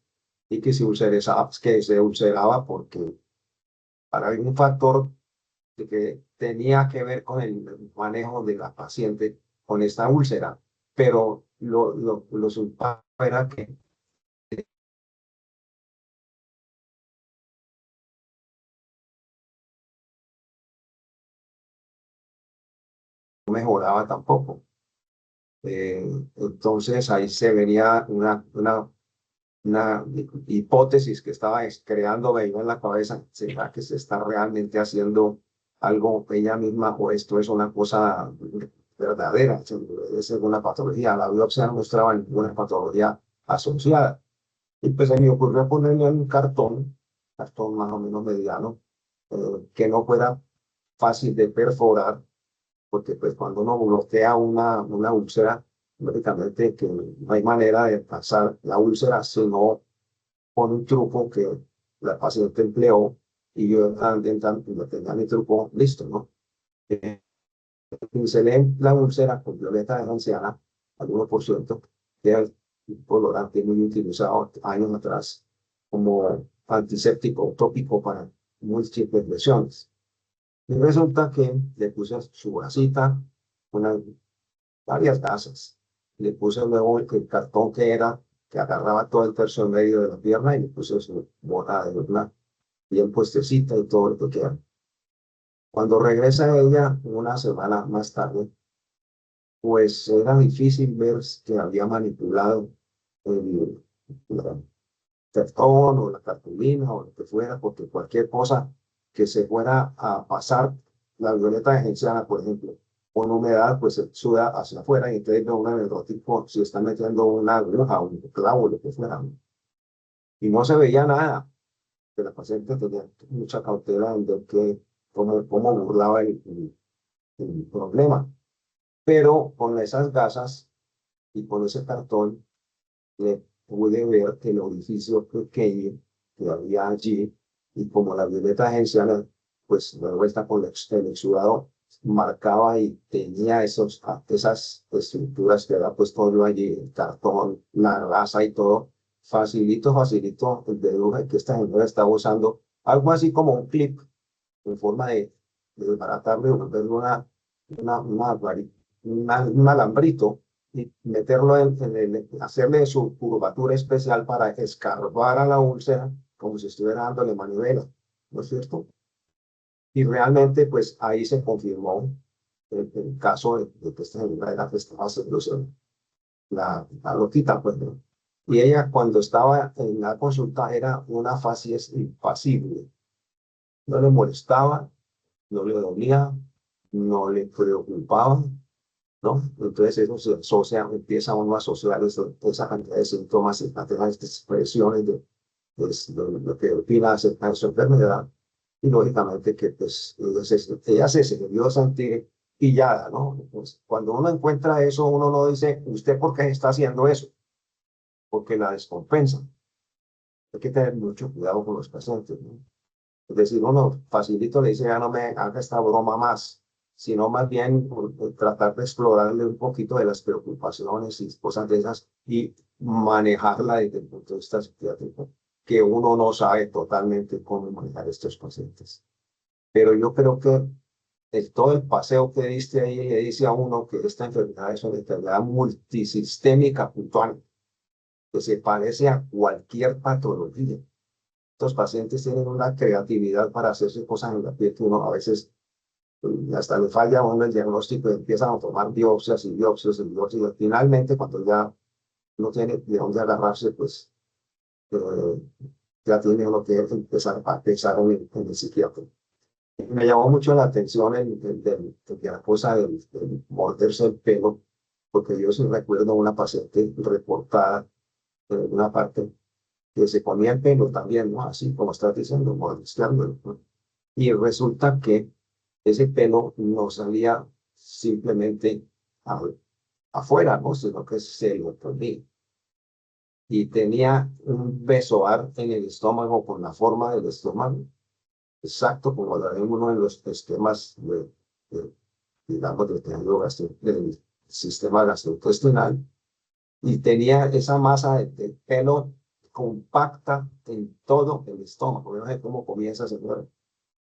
y que se ulceraba porque para algún factor de que tenía que ver con el manejo de la paciente con esta úlcera, pero lo simpático era que no mejoraba tampoco. Entonces ahí se venía una hipótesis que estaba creando veía en la cabeza, ¿será que se está realmente haciendo algo ella misma o esto es una cosa verdadera? Es una patología. La biopsia no mostraba ninguna patología asociada. Y pues se me ocurrió ponerle un cartón más o menos mediano, que no fuera fácil de perforar, porque pues cuando uno bloquea una úlcera, lógicamente que no hay manera de pasar la úlcera, sino con un truco que la paciente empleó y yo también tenía mi truco listo, ¿no? Pincelé la úlcera con violeta de anciana, al 1%, que es un colorante muy utilizado años atrás como antiséptico tópico para múltiples lesiones. Y resulta que le puse su bracita, varias gasas. Le puse luego el cartón que agarraba todo el tercio medio de la pierna y le puse su bota de urna bien puestecita y todo lo que quiera. Cuando regresa ella, una semana más tarde, pues era difícil ver que había manipulado el cartón o la cartulina o lo que fuera, porque cualquier cosa que se fuera a pasar, la violeta de genciana, por ejemplo, con humedad, pues se suda hacia afuera y entonces ve un anecdótico si está metiendo una aguja, un clavo, lo que fuera. Y no se veía nada, que la paciente tenía mucha cautela en ver cómo burlaba el problema. Pero con esas gasas y con ese cartón, le pude ver que el orificio pequeño que había allí, y como la violeta genciana, pues luego está con el exudado, marcaba y tenía esas estructuras que había puesto yo allí, el cartón, la gasa y todo, facilito deduje que esta señora estaba usando algo así como un clip en forma de desbaratarlo y volverlo un alambrito y meterlo hacerle su curvatura especial para escarbar a la úlcera como si estuviera dándole manivela, ¿no es cierto? Y realmente, pues ahí se confirmó el caso de que esta señora era que estaba haciendo la loquita, pues, ¿no? Y ella, cuando estaba en la consulta, era una facies impasible. No le molestaba, no le dolía, no le preocupaba, ¿no? Entonces eso se asocia, empieza uno a asociar esa cantidad de síntomas y cantidad de expresiones de lo que opina acerca de su enfermedad. Y lógicamente que pues ella se debió sentir pillada, ¿no? Pues, cuando uno encuentra eso, uno no dice, ¿usted por qué está haciendo eso? Porque la descompensa. Hay que tener mucho cuidado con los pacientes, ¿no? Es decir, uno facilito le dice, ya no me haga esta broma más, sino más bien tratar de explorarle un poquito de las preocupaciones y cosas de esas y manejarla desde el punto de vista psiquiátrico, que uno no sabe totalmente cómo manejar estos pacientes. Pero yo creo que todo el paseo que diste ahí le dice a uno que esta enfermedad es una enfermedad multisistémica puntual, que se parece a cualquier patología. Estos pacientes tienen una creatividad para hacerse cosas en la piel que uno a veces hasta le falla a uno el diagnóstico y empiezan a tomar biopsias y biopsias y biopsias. Y finalmente, cuando ya no tiene de dónde agarrarse, pues eh, ya tiene uno que empezar a pensar en el psiquiatra. Me llamó mucho la atención la cosa del morderse el pelo, porque yo sí recuerdo a una paciente reportada en una parte que se ponía el pelo también, ¿no? Así como estás diciendo, mordisqueándolo, ¿no? Y resulta que ese pelo no salía simplemente afuera, ¿no? Sino que se lo ponía. Y tenía un besoar en el estómago con la forma del estómago, exacto como lo vemos uno en los esquemas digamos, del sistema gastrointestinal. Y tenía esa masa de pelo compacta en todo el estómago. No sé cómo comienza, señora.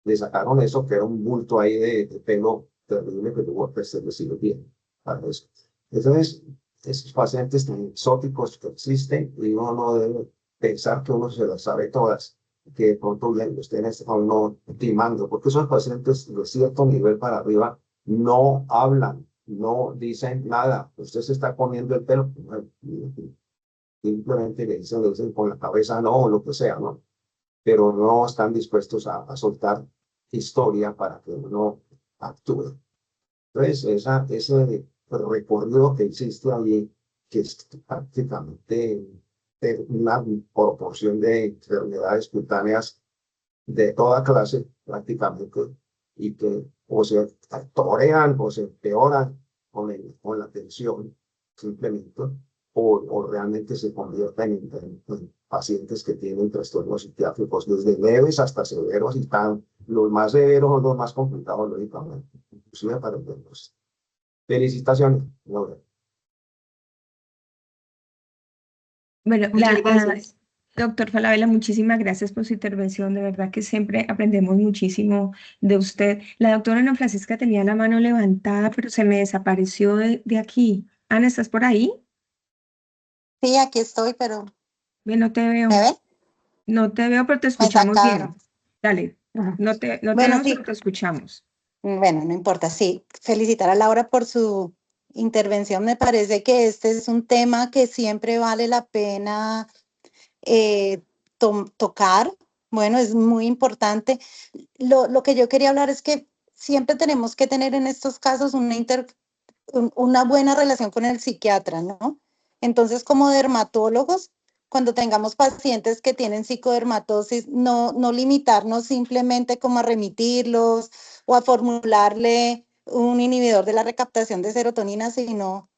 Le sacaron eso, que era un bulto ahí de pelo terrible que tuvo que hacerle cirugía para eso. Entonces, esos pacientes tan exóticos que existen, y uno no debe pensar que uno se las sabe todas, que de pronto bien ustedes a uno timando, porque esos pacientes de cierto nivel para arriba no hablan, no dicen nada. Usted se está comiendo el pelo, simplemente le dicen con la cabeza no, o lo que sea, ¿no? Pero no están dispuestos a soltar historia para que uno actúe. Entonces, ese recorrido que existe allí, que es prácticamente de una proporción de enfermedades cutáneas de toda clase, prácticamente, y que o se torean o se empeoran con la tensión, simplemente, o realmente se convierten en pacientes que tienen trastornos psiquiátricos desde leves hasta severos, y están los más severos o los más complicados, lógicamente, inclusive para enfermos. Felicitaciones, Laura. Bueno, Muchas gracias. doctor Falabella, muchísimas gracias por su intervención. De verdad que siempre aprendemos muchísimo de usted. La doctora Ana Francisca tenía la mano levantada, pero se me desapareció de aquí. Ana, ¿estás por ahí? Sí, aquí estoy, pero Bien, no te ¿me veo. ven? No te veo, pero te Me escuchamos bien. sacaron. Dale, Ajá. no te Bueno, vemos, pero sí, te escuchamos. bueno, no importa, sí. Felicitar a Laura por su intervención. Me parece que este es un tema que siempre vale la pena eh, tocar. Bueno, es muy importante. Lo que yo quería hablar es que siempre tenemos que tener en estos casos una buena relación con el psiquiatra, ¿no? Entonces, como dermatólogos, cuando tengamos pacientes que tienen psicodermatosis, no limitarnos simplemente como a remitirlos o a formularle un inhibidor de la recaptación de serotonina, sino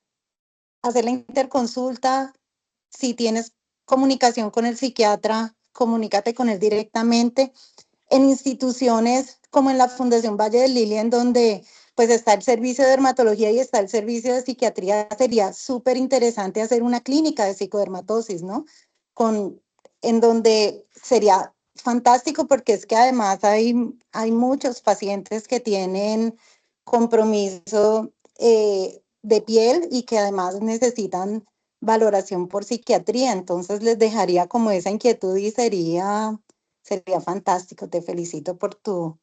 hacer la interconsulta. Si tienes comunicación con el psiquiatra, comunícate con él directamente. En instituciones como en la Fundación Valle del Lili, en donde pues está el servicio de dermatología y está el servicio de psiquiatría, sería súper interesante hacer una clínica de psicodermatosis, ¿no? En donde sería fantástico porque es que además hay muchos pacientes que tienen compromiso de piel y que además necesitan valoración por psiquiatría, entonces les dejaría como esa inquietud y sería fantástico. Te felicito por tu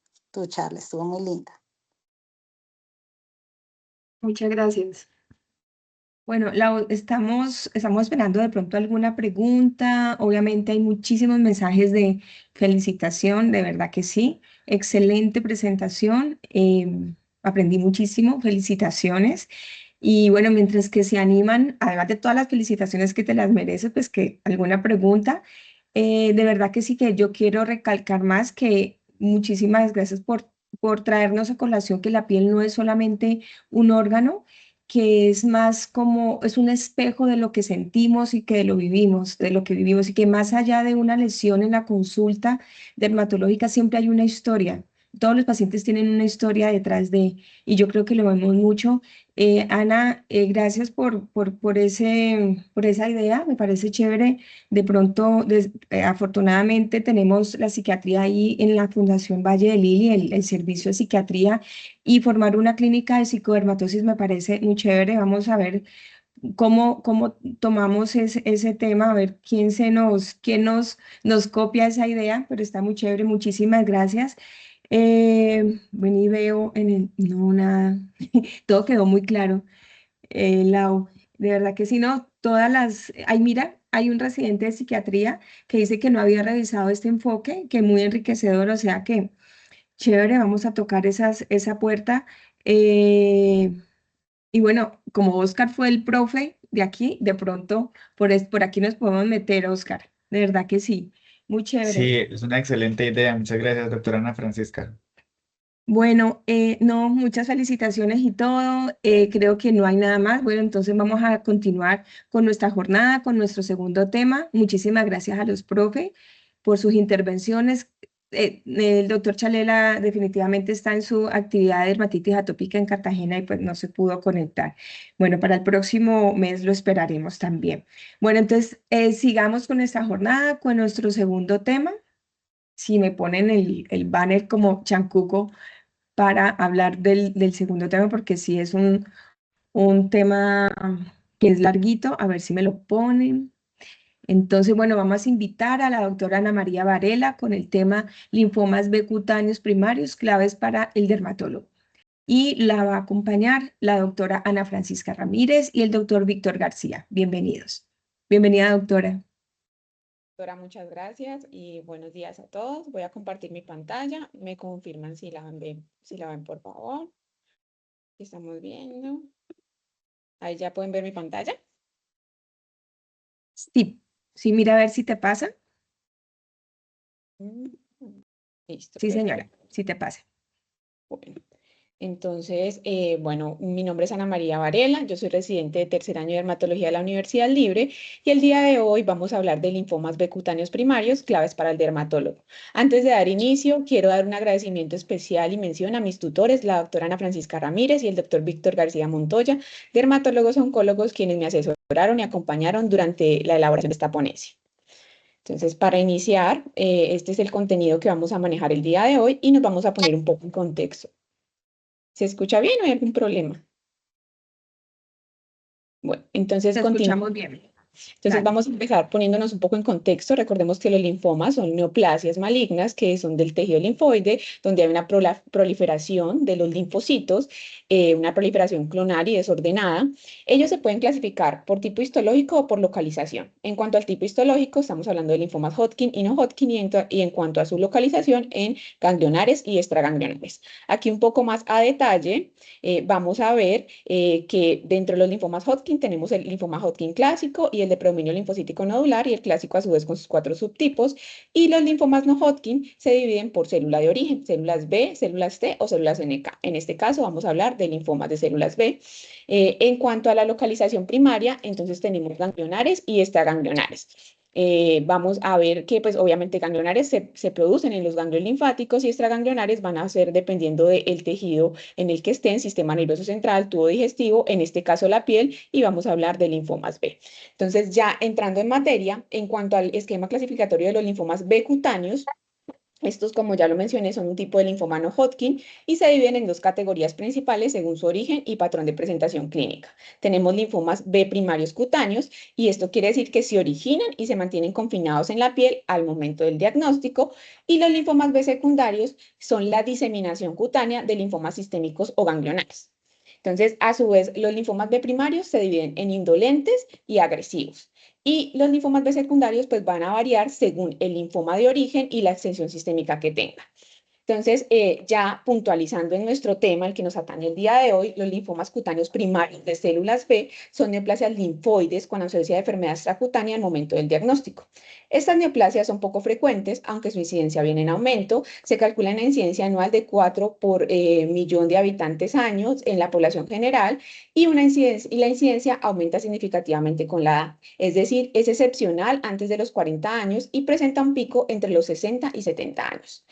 charla, estuvo muy linda. Muchas gracias. Bueno, Lau, estamos esperando de pronto alguna pregunta. Obviamente hay muchísimos mensajes de felicitación, de verdad que sí. Excelente presentación. Aprendí muchísimo. Felicitaciones. Y bueno, mientras que se animan, además de todas las felicitaciones que te las mereces, pues que alguna pregunta. De verdad que sí que yo quiero recalcar más que muchísimas gracias por traernos a colación que la piel no es solamente un órgano, que es más como, es un espejo de lo que sentimos y que de lo vivimos, de lo que vivimos, y que más allá de una lesión en la consulta dermatológica siempre hay una historia. Todos los pacientes tienen una historia detrás de, y yo creo que lo vemos mucho. Ana, gracias por esa idea, me parece chévere. De pronto, afortunadamente, tenemos la psiquiatría ahí en la Fundación Valle del Lili, el servicio de psiquiatría, y formar una clínica de psicodermatosis me parece muy chévere. Vamos a ver cómo tomamos ese tema, a ver quién nos copia esa idea, pero está muy chévere. Muchísimas gracias. Bueno, y veo no, nada, todo quedó muy claro. Lau, de verdad que si no, mira, hay un residente de psiquiatría que dice que no había revisado este enfoque, que muy enriquecedor, o sea que chévere, vamos a tocar esa puerta. Eh, y bueno, como Oscar fue el profe de aquí, de pronto por aquí nos podemos meter, Oscar, de verdad que sí, muy chévere. Sí, es una excelente idea. Muchas gracias, doctora Ana Francisca. Bueno, no, muchas felicitaciones y todo. Creo que no hay nada más. Bueno, entonces vamos a continuar con nuestra jornada, con nuestro segundo tema. Muchísimas gracias a los profe por sus intervenciones. El doctor Chalela definitivamente está en su actividad de dermatitis atópica en Cartagena y pues no se pudo conectar. Bueno, para el próximo mes lo esperaremos también. Bueno, entonces sigamos con nuestra jornada, con nuestro segundo tema. Si me ponen el banner como chancuco para hablar del segundo tema, porque sí es un tema que es larguito, a ver si me lo ponen. Entonces, bueno, vamos a invitar a la doctora Ana María Varela con el tema linfomas B cutáneos primarios, claves para el dermatólogo. Y la va a acompañar la doctora Ana Francisca Ramírez y el doctor Víctor García. Bienvenidos. Bienvenida, doctora. Doctora, muchas gracias y buenos días a todos. Voy a compartir mi pantalla. Me confirman si la ven, por favor. Estamos viendo. Ahí ya pueden ver mi pantalla. Sí, sí, mira a ver si te pasa. Mm, Listo, Sí, señora, perfecto. sí te pasa. Bueno, entonces, bueno, mi nombre es Ana María Varela, yo soy residente de tercer año de dermatología de la Universidad Libre y el día de hoy vamos a hablar de linfomas B cutáneos primarios, claves para el dermatólogo. Antes de dar inicio, quiero dar un agradecimiento especial y mención a mis tutores, la doctora Ana Francisca Ramírez y el doctor Víctor García Montoya, dermatólogos oncólogos, quienes me asesoraron y acompañaron durante la elaboración de esta ponencia. Entonces, para iniciar, este es el contenido que vamos a manejar el día de hoy y nos vamos a poner un poco en contexto. ¿Se escucha bien o hay algún problema? Bueno, entonces Te continuamos. escuchamos bien. Entonces Dale. vamos a empezar poniéndonos un poco en contexto. Recordemos que los linfomas son neoplasias malignas que son del tejido linfoide, donde hay una proliferación de los linfocitos, una proliferación clonal y desordenada. Ellos se pueden clasificar por tipo histológico o por localización. En cuanto al tipo histológico, estamos hablando de linfomas Hodgkin y no Hodgkin, y en cuanto a su localización, en ganglionares y extraganglionares. Aquí un poco más a detalle, vamos a ver que dentro de los linfomas Hodgkin tenemos el linfoma Hodgkin clásico y el de predominio linfocítico nodular y el clásico a su vez con sus 4 subtipos. Y los linfomas no Hodgkin se dividen por célula de origen, células B, células T o células NK. En este caso vamos a hablar de linfomas de células B. En cuanto a la localización primaria, entonces tenemos ganglionares y extraganglionares. Vamos a ver que pues obviamente ganglionares se producen en los ganglios linfáticos y extraganglionares van a ser dependiendo del tejido en el que estén, sistema nervioso central, tubo digestivo, en este caso la piel, y vamos a hablar de linfomas B. Entonces ya entrando en materia, en cuanto al esquema clasificatorio de los linfomas B cutáneos, estos, como ya lo mencioné, son un tipo de linfoma no Hodgkin y se dividen en dos categorías principales según su origen y patrón de presentación clínica. Tenemos linfomas B primarios cutáneos y esto quiere decir que se originan y se mantienen confinados en la piel al momento del diagnóstico, y los linfomas B secundarios son la diseminación cutánea de linfomas sistémicos o ganglionares. Entonces, a su vez, los linfomas B primarios se dividen en indolentes y agresivos. Y los linfomas B secundarios pues van a variar según el linfoma de origen y la extensión sistémica que tenga. Entonces, ya puntualizando en nuestro tema, el que nos atañe el día de hoy, los linfomas cutáneos primarios de células B son neoplasias linfoides con ausencia de enfermedad extracutánea al momento del diagnóstico. Estas neoplasias son poco frecuentes, aunque su incidencia viene en aumento. Se calcula una incidencia anual de 4 por millón de habitantes años en la población general, y la incidencia aumenta significativamente con la edad. Es decir, es excepcional antes de los 40 años y presenta un pico entre los 60 y 70 años.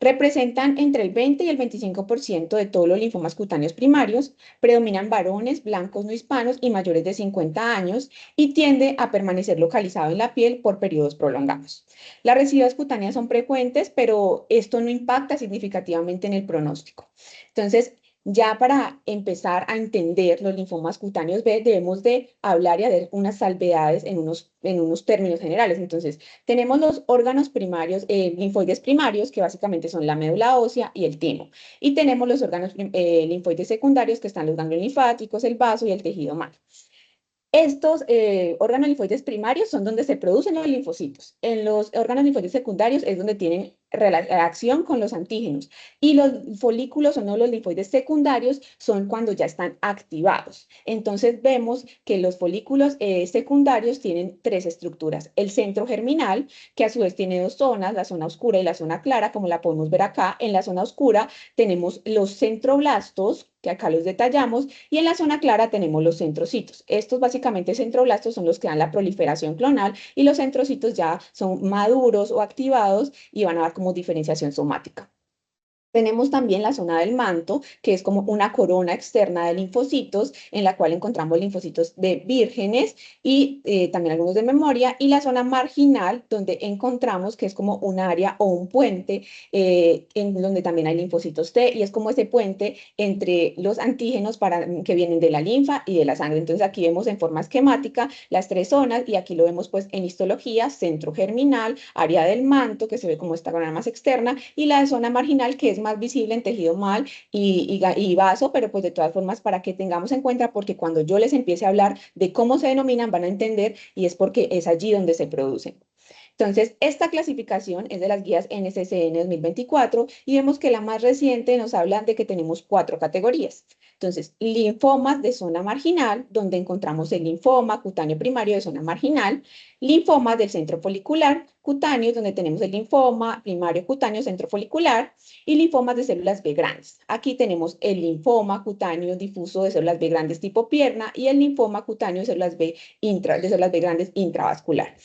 Representan entre el 20 y el 25% de todos los linfomas cutáneos primarios, predominan varones, blancos no hispanos y mayores de 50 años, y tiende a permanecer localizado en la piel por periodos prolongados. Las residuas cutáneas son frecuentes, pero esto no impacta significativamente en el pronóstico. Entonces, ya para empezar a entender los linfomas cutáneos B, debemos de hablar y hacer unas salvedades en unos términos generales. Entonces, tenemos los órganos primarios, linfoides primarios, que básicamente son la médula ósea y el timo. Y tenemos los órganos linfoides secundarios, que están los ganglios linfáticos, el vaso y el tejido malo. Estos órganos linfoides primarios son donde se producen los linfocitos. En los órganos linfoides secundarios es donde tienen reacción con los antígenos. Y los folículos o no, los linfoides secundarios, son cuando ya están activados. Entonces vemos que los folículos secundarios tienen tres estructuras. El centro germinal, que a su vez tiene dos zonas, la zona oscura y la zona clara, como la podemos ver acá. En la zona oscura tenemos los centroblastos, que acá los detallamos, y en la zona clara tenemos los centrocitos. Estos básicamente centroblastos son los que dan la proliferación clonal, y los centrocitos ya son maduros o activados y van a dar como diferenciación somática. Tenemos también la zona del manto, que es como una corona externa de linfocitos, en la cual encontramos linfocitos de vírgenes y también algunos de memoria, y la zona marginal, donde encontramos que es como un área o un puente, en donde también hay linfocitos T, y es como ese puente entre los antígenos que vienen de la linfa y de la sangre. Entonces aquí vemos en forma esquemática las tres zonas, y aquí lo vemos pues en histología: centro germinal, área del manto, que se ve como esta corona más externa, y la zona marginal, que es más visible en tejido mal y vaso, pero pues de todas formas para que tengamos en cuenta, porque cuando yo les empiece a hablar de cómo se denominan van a entender, y es porque es allí donde se producen. Entonces, esta clasificación es de las guías NCCN 2024, y vemos que la más reciente nos habla de que tenemos 4 categorías. Entonces, linfomas de zona marginal, donde encontramos el linfoma cutáneo primario de zona marginal; linfomas del centro folicular cutáneo, donde tenemos el linfoma primario cutáneo centro folicular; y linfomas de células B grandes. Aquí tenemos el linfoma cutáneo difuso de células B grandes tipo pierna y el linfoma cutáneo de células B grandes intravascular.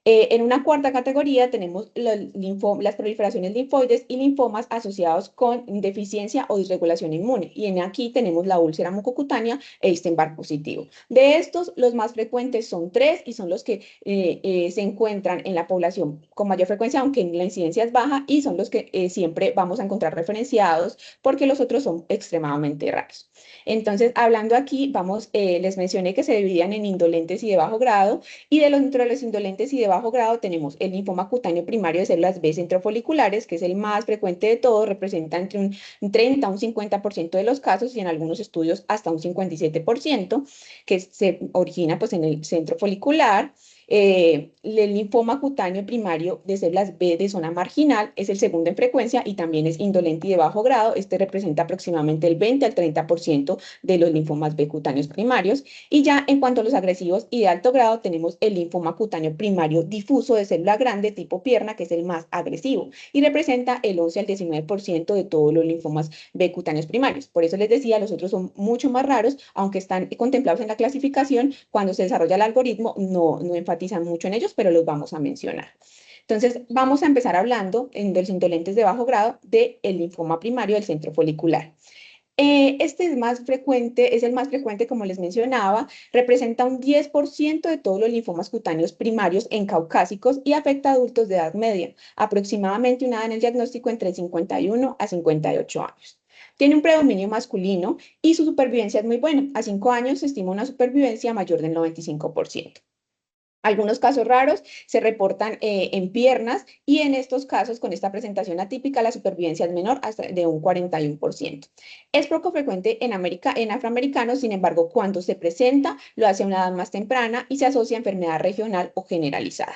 En una cuarta categoría tenemos las proliferaciones linfoides y linfomas asociados con deficiencia o disregulación inmune. Y aquí tenemos la úlcera mucocutánea e Epstein-Barr positivo. De estos, los más frecuentes son 3, y son los que se encuentran en la población con mayor frecuencia, aunque la incidencia es baja, y son los que siempre vamos a encontrar referenciados, porque los otros son extremadamente raros. Entonces, hablando aquí, les mencioné que se dividían en indolentes y de bajo grado, y dentro de los indolentes y de bajo grado tenemos el linfoma cutáneo primario de células B centrofoliculares, que es el más frecuente de todos, representa entre un 30 a un 50% de los casos, y en algunos estudios hasta un 57%, que se origina pues en el centro folicular. El linfoma cutáneo primario de células B de zona marginal es el segundo en frecuencia y también es indolente y de bajo grado. Este representa aproximadamente el 20 al 30% de los linfomas B cutáneos primarios. Y ya en cuanto a los agresivos y de alto grado, tenemos el linfoma cutáneo primario difuso de célula grande tipo pierna, que es el más agresivo y representa el 11 al 19% de todos los linfomas B cutáneos primarios. Por eso les decía, los otros son mucho más raros, aunque están contemplados en la clasificación. Cuando se desarrolla el algoritmo no enfatizamos enfatizan mucho en ellos, pero los vamos a mencionar. Entonces, vamos a empezar hablando de los indolentes de bajo grado del linfoma primario del centro folicular. Este es el más frecuente, como les mencionaba, representa un 10% de todos los linfomas cutáneos primarios en caucásicos y afecta a adultos de edad media, aproximadamente una edad en el diagnóstico entre 51 a 58 años. Tiene un predominio masculino y su supervivencia es muy buena. A 5 años se estima una supervivencia mayor del 95%. Algunos casos raros se reportan en piernas y en estos casos, con esta presentación atípica, la supervivencia es menor hasta de un 41%. Es poco frecuente en afroamericanos, sin embargo, cuando se presenta, lo hace a una edad más temprana y se asocia a enfermedad regional o generalizada.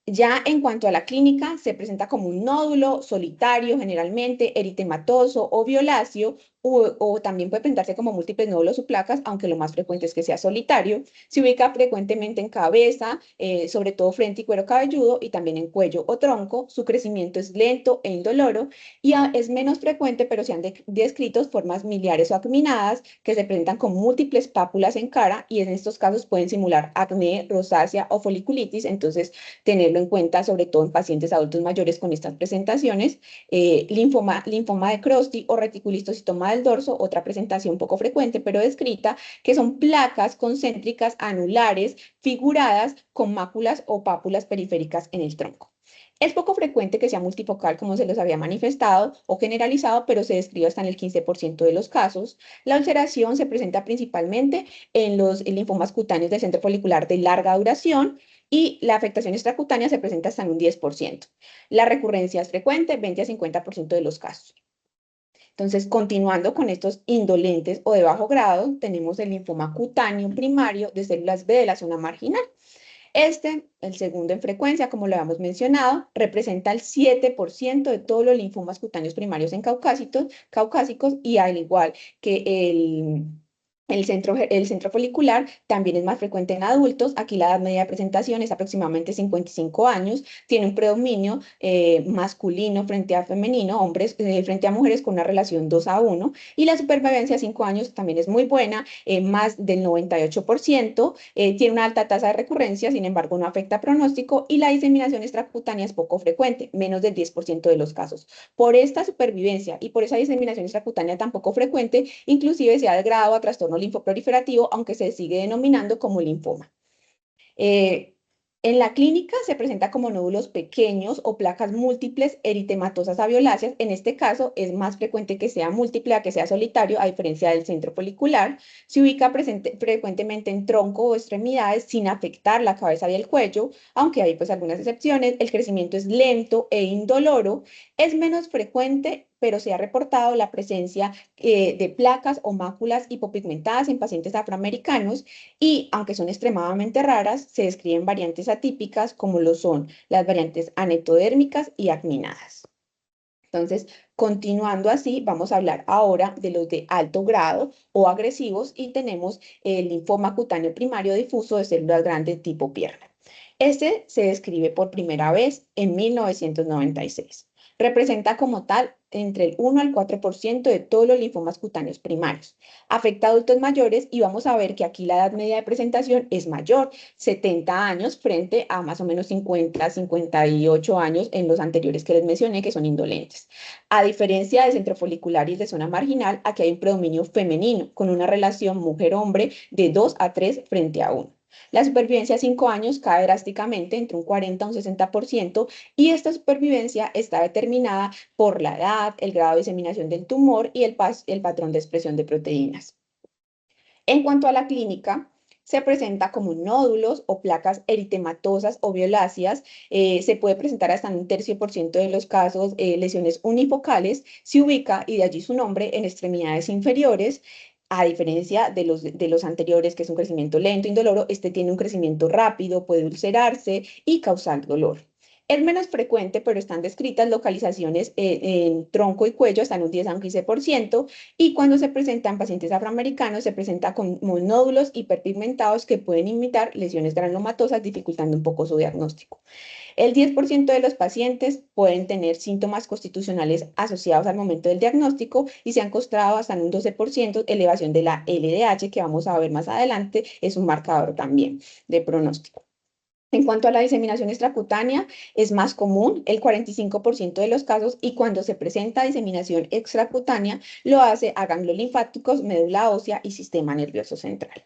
Ya en cuanto a la clínica, se presenta como un nódulo solitario, generalmente eritematoso o violáceo, o también puede presentarse como múltiples nódulos o placas, aunque lo más frecuente es que sea solitario. Se ubica frecuentemente en cabeza, sobre todo frente y cuero cabelludo, y también en cuello o tronco. Su crecimiento es lento e indoloro, y es menos frecuente, pero se han descrito formas miliares o acuminadas que se presentan con múltiples pápulas en cara, y en estos casos pueden simular acné, rosácea o foliculitis, entonces tenerlo en cuenta, sobre todo en pacientes adultos mayores con estas presentaciones. Linfoma de Crosty o reticulocitoma del dorso, otra presentación poco frecuente pero descrita, que son placas concéntricas anulares figuradas con máculas o pápulas periféricas en el tronco. Es poco frecuente que sea multifocal, como se los había manifestado, o generalizado, pero se describe hasta en el 15% de los casos. La ulceración se presenta principalmente en los linfomas cutáneos del centro folicular de larga duración, y la afectación extracutánea se presenta hasta en un 10%. La recurrencia es frecuente, 20 a 50% de los casos. Entonces, continuando con estos indolentes o de bajo grado, tenemos el linfoma cutáneo primario de células B de la zona marginal. El segundo en frecuencia, como lo habíamos mencionado, representa el 7% de todos los linfomas cutáneos primarios en caucásicos, y al igual que el centro folicular también es más frecuente en adultos. Aquí la edad media de presentación es aproximadamente 55 años. Tiene un predominio masculino frente a femenino, hombres frente a mujeres, con una relación 2:1. Y la supervivencia a 5 años también es muy buena, más del 98%. Tiene una alta tasa de recurrencia, sin embargo no afecta pronóstico, y la diseminación extracutánea es poco frecuente, menos del 10% de los casos. Por esta supervivencia y por esa diseminación extracutánea tan poco frecuente, inclusive se ha degradado a trastorno linfoproliferativo, aunque se sigue denominando como linfoma. En la clínica se presenta como nódulos pequeños o placas múltiples eritematosas a violáceas. En este caso es más frecuente que sea múltiple a que sea solitario, a diferencia del centro folicular. Se ubica frecuentemente en tronco o extremidades, sin afectar la cabeza y el cuello, aunque hay pues algunas excepciones. El crecimiento es lento e indoloro. Es menos frecuente, pero se ha reportado la presencia de placas o máculas hipopigmentadas en pacientes afroamericanos, y aunque son extremadamente raras, se describen variantes atípicas como lo son las variantes anectodérmicas y acminadas. Entonces, continuando así, vamos a hablar ahora de los de alto grado o agresivos, y tenemos el linfoma cutáneo primario difuso de células grandes tipo pierna. Este se describe por primera vez en 1996. Representa como tal entre el 1 al 4% de todos los linfomas cutáneos primarios. Afecta a adultos mayores, y vamos a ver que aquí la edad media de presentación es mayor, 70 años frente a más o menos 50, 58 años en los anteriores que les mencioné, que son indolentes. A diferencia de centrofolicular y de zona marginal, aquí hay un predominio femenino con una relación mujer-hombre de 2 a 3 frente a 1. La supervivencia a 5 años cae drásticamente entre un 40 a un 60%, y esta supervivencia está determinada por la edad, el grado de diseminación del tumor y el patrón de expresión de proteínas. En cuanto a la clínica, se presenta como nódulos o placas eritematosas o violáceas. Se puede presentar hasta en un 1/3% de los casos lesiones unifocales. Se ubica, y de allí su nombre, en extremidades inferiores. A diferencia de los anteriores, que es un crecimiento lento, indoloro, este tiene un crecimiento rápido, puede ulcerarse y causar dolor. Es menos frecuente, pero están descritas localizaciones en tronco y cuello, hasta en un 10 a un 15%, y cuando se presenta en pacientes afroamericanos, se presenta con nódulos hiperpigmentados que pueden imitar lesiones granulomatosas, dificultando un poco su diagnóstico. El 10% de los pacientes pueden tener síntomas constitucionales asociados al momento del diagnóstico y se han encontrado hasta en un 12% elevación de la LDH, que vamos a ver más adelante, es un marcador también de pronóstico. En cuanto a la diseminación extracutánea, es más común el 45% de los casos, y cuando se presenta diseminación extracutánea, lo hace a ganglios linfáticos, médula ósea y sistema nervioso central.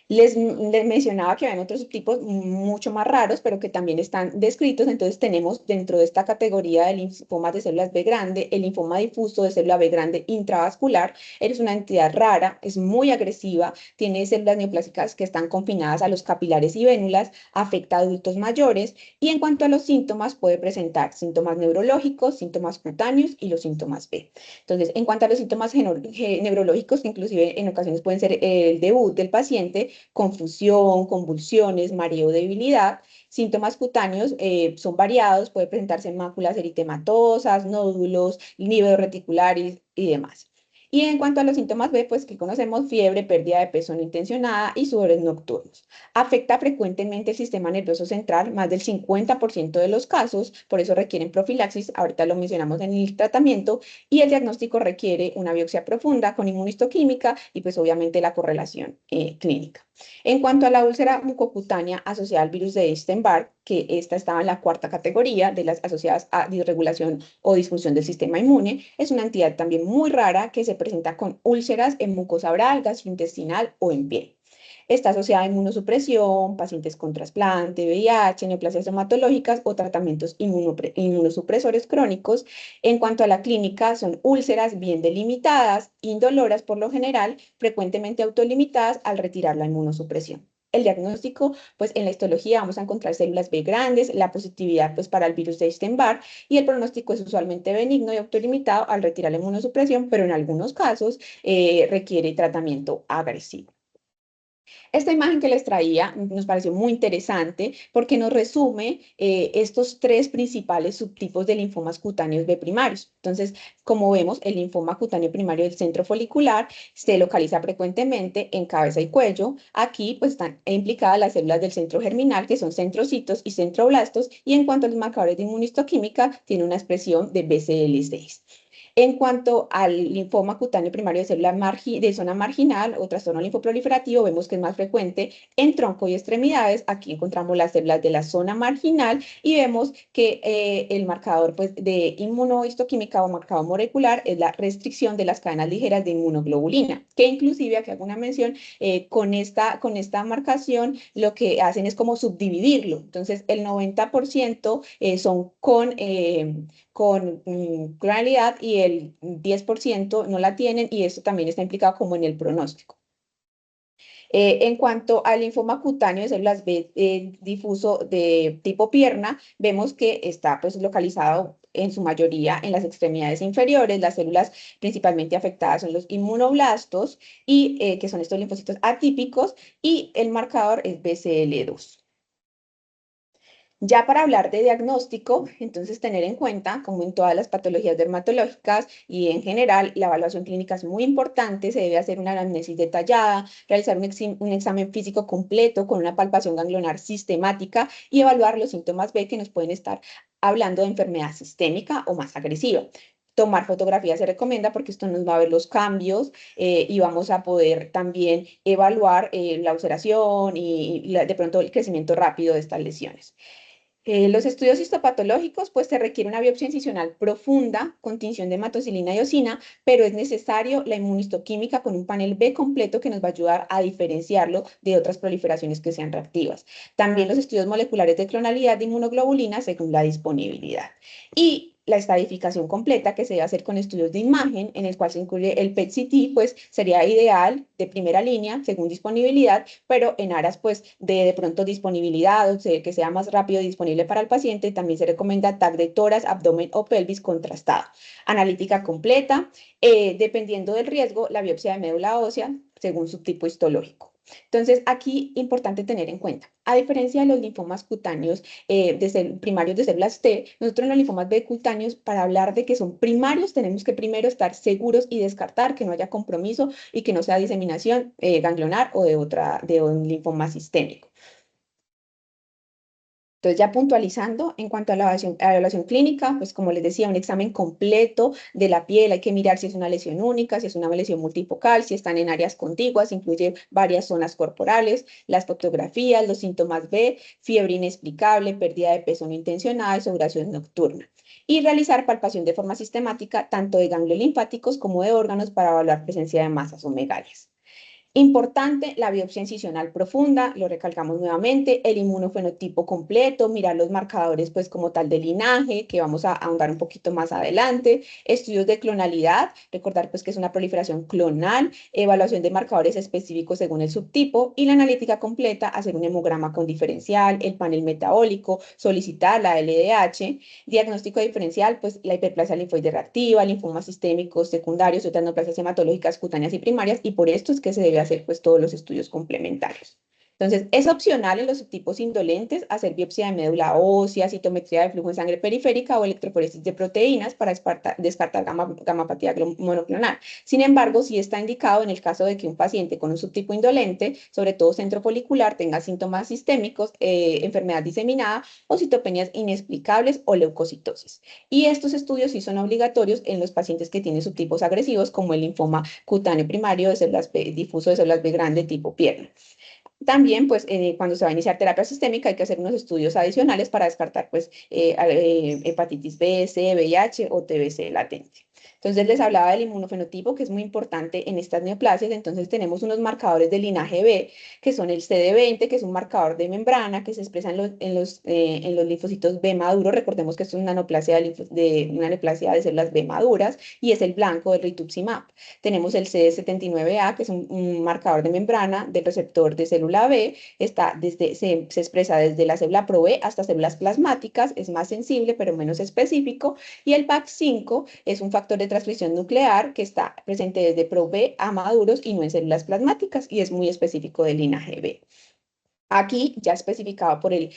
Les mencionaba que había otros subtipos mucho más raros, pero que también están descritos. Entonces tenemos dentro de esta categoría de linfomas de células B grande, el linfoma difuso de célula B grande intravascular. Es una entidad rara, es muy agresiva, tiene células neoplásicas que están confinadas a los capilares y vénulas, afecta a adultos mayores, y en cuanto a los síntomas, puede presentar síntomas neurológicos, síntomas cutáneos y los síntomas B. Entonces, en cuanto a los síntomas neurológicos, que inclusive en ocasiones pueden ser el debut del paciente, confusión, convulsiones, mareo, debilidad. Síntomas cutáneos son variados, puede presentarse máculas eritematosas, nódulos, lívidos reticulares y demás. Y en cuanto a los síntomas B, pues que conocemos: fiebre, pérdida de peso no intencionada y sudores nocturnos. Afecta frecuentemente el sistema nervioso central, más del 50% de los casos, por eso requieren profilaxis, ahorita lo mencionamos en el tratamiento, y el diagnóstico requiere una biopsia profunda con inmunistoquímica y pues obviamente la correlación clínica. En cuanto a la úlcera mucocutánea asociada al virus de Epstein-Barr, que esta estaba en la cuarta categoría de las asociadas a disregulación o disfunción del sistema inmune, es una entidad también muy rara que se presenta con úlceras en mucosa oral, gastrointestinal o en piel. Está asociada a inmunosupresión, pacientes con trasplante, VIH, neoplasias hematológicas o tratamientos inmunosupresores crónicos. En cuanto a la clínica, son úlceras bien delimitadas, indoloras por lo general, frecuentemente autolimitadas al retirar la inmunosupresión. El diagnóstico, pues en la histología vamos a encontrar células B grandes, la positividad pues para el virus de Epstein-Barr, y el pronóstico es usualmente benigno y autolimitado al retirar la inmunosupresión, pero en algunos casos requiere tratamiento agresivo. Esta imagen que les traía nos pareció muy interesante porque nos resume estos tres principales subtipos de linfomas cutáneos B primarios. Entonces, como vemos, el linfoma cutáneo primario del centro folicular se localiza frecuentemente en cabeza y cuello. Aquí pues están implicadas las células del centro germinal, que son centrocitos y centroblastos, y en cuanto a los marcadores de inmunistoquímica, tiene una expresión de BCL6. En cuanto al linfoma cutáneo primario de zona marginal o trastorno linfoproliferativo, vemos que es más frecuente en tronco y extremidades. Aquí encontramos las células de la zona marginal y vemos que el marcador pues, de inmunohistoquímica o marcador molecular es la restricción de las cadenas ligeras de inmunoglobulina, que inclusive, aquí hago una mención, con esta marcación lo que hacen es como subdividirlo. Entonces, el 90% son con clonalidad y el 10% no la tienen, y esto también está implicado como en el pronóstico. En cuanto al linfoma cutáneo de células B difuso de tipo pierna, vemos que está pues localizado en su mayoría en las extremidades inferiores. Las células principalmente afectadas son los inmunoblastos, y que son estos linfocitos atípicos, y el marcador es BCL2. Ya para hablar de diagnóstico, entonces tener en cuenta, como en todas las patologías dermatológicas y en general, la evaluación clínica es muy importante. Se debe hacer una anamnesis detallada, realizar un examen físico completo con una palpación ganglionar sistemática y evaluar los síntomas B que nos pueden estar hablando de enfermedad sistémica o más agresiva. Tomar fotografías se recomienda porque esto nos va a ver los cambios y vamos a poder también evaluar la ulceración y de pronto el crecimiento rápido de estas lesiones. Los estudios histopatológicos, pues se requiere una biopsia incisional profunda con tinción de hematocilina y eosina, pero es necesario la inmunistoquímica con un panel B completo que nos va a ayudar a diferenciarlo de otras proliferaciones que sean reactivas. También los estudios moleculares de clonalidad de inmunoglobulina según la disponibilidad. Y la estadificación completa, que se debe hacer con estudios de imagen, en el cual se incluye el PET-CT, pues sería ideal de primera línea según disponibilidad, pero en aras pues de pronto disponibilidad, o sea, que sea más rápido disponible para el paciente, también se recomienda TAC de tórax, abdomen o pelvis contrastado. Analítica completa, dependiendo del riesgo, la biopsia de médula ósea según subtipo histológico. Entonces, aquí importante tener en cuenta, a diferencia de los linfomas cutáneos primarios de células T, nosotros en los linfomas B cutáneos, para hablar de que son primarios, tenemos que primero estar seguros y descartar que no haya compromiso y que no sea diseminación ganglionar o de un linfoma sistémico. Entonces, ya puntualizando en cuanto a la evaluación clínica, pues como les decía, un examen completo de la piel, hay que mirar si es una lesión única, si es una lesión multifocal, si están en áreas contiguas, incluye varias zonas corporales, las fotografías, los síntomas B, fiebre inexplicable, pérdida de peso no intencionada y sudoración nocturna. Y realizar palpación de forma sistemática tanto de ganglios linfáticos como de órganos para evaluar presencia de masas o megalias. Importante, la biopsia incisional profunda, lo recalcamos nuevamente, el inmunofenotipo completo, mirar los marcadores pues como tal de linaje, que vamos a ahondar un poquito más adelante, estudios de clonalidad, recordar pues que es una proliferación clonal, evaluación de marcadores específicos según el subtipo y la analítica completa, hacer un hemograma con diferencial, el panel metabólico, solicitar la LDH, diagnóstico diferencial, pues la hiperplasia linfoide reactiva, linfomas sistémicos, secundarios, otras neoplasias hematológicas cutáneas y primarias, y por esto es que se debe hacer pues todos los estudios complementarios. Entonces, es opcional en los subtipos indolentes hacer biopsia de médula ósea, citometría de flujo en sangre periférica o electroforesis de proteínas para descartar gamapatía monoclonal. Sin embargo, sí está indicado en el caso de que un paciente con un subtipo indolente, sobre todo centrofolicular, tenga síntomas sistémicos, enfermedad diseminada o citopenias inexplicables o leucocitosis. Y estos estudios sí son obligatorios en los pacientes que tienen subtipos agresivos, como el linfoma cutáneo primario de células B, difuso de células B grande tipo pierna. También, pues, cuando se va a iniciar terapia sistémica hay que hacer unos estudios adicionales para descartar, pues, hepatitis B, C, VIH o TBC latente. Entonces, les hablaba del inmunofenotipo, que es muy importante en estas neoplasias. Entonces, tenemos unos marcadores de linaje B, que son el CD20, que es un marcador de membrana que se expresa en los linfocitos B maduros. Recordemos que esto es una neoplasia una neoplasia de células B maduras y es el blanco del rituximab. Tenemos el CD79A, que es un marcador de membrana del receptor de célula B, se expresa desde la célula pro-B hasta células plasmáticas, es más sensible pero menos específico, y el PAC5 es un factor de transcripción nuclear que está presente desde pro-B a maduros y no en células plasmáticas y es muy específico del linaje B. Aquí, ya especificado por el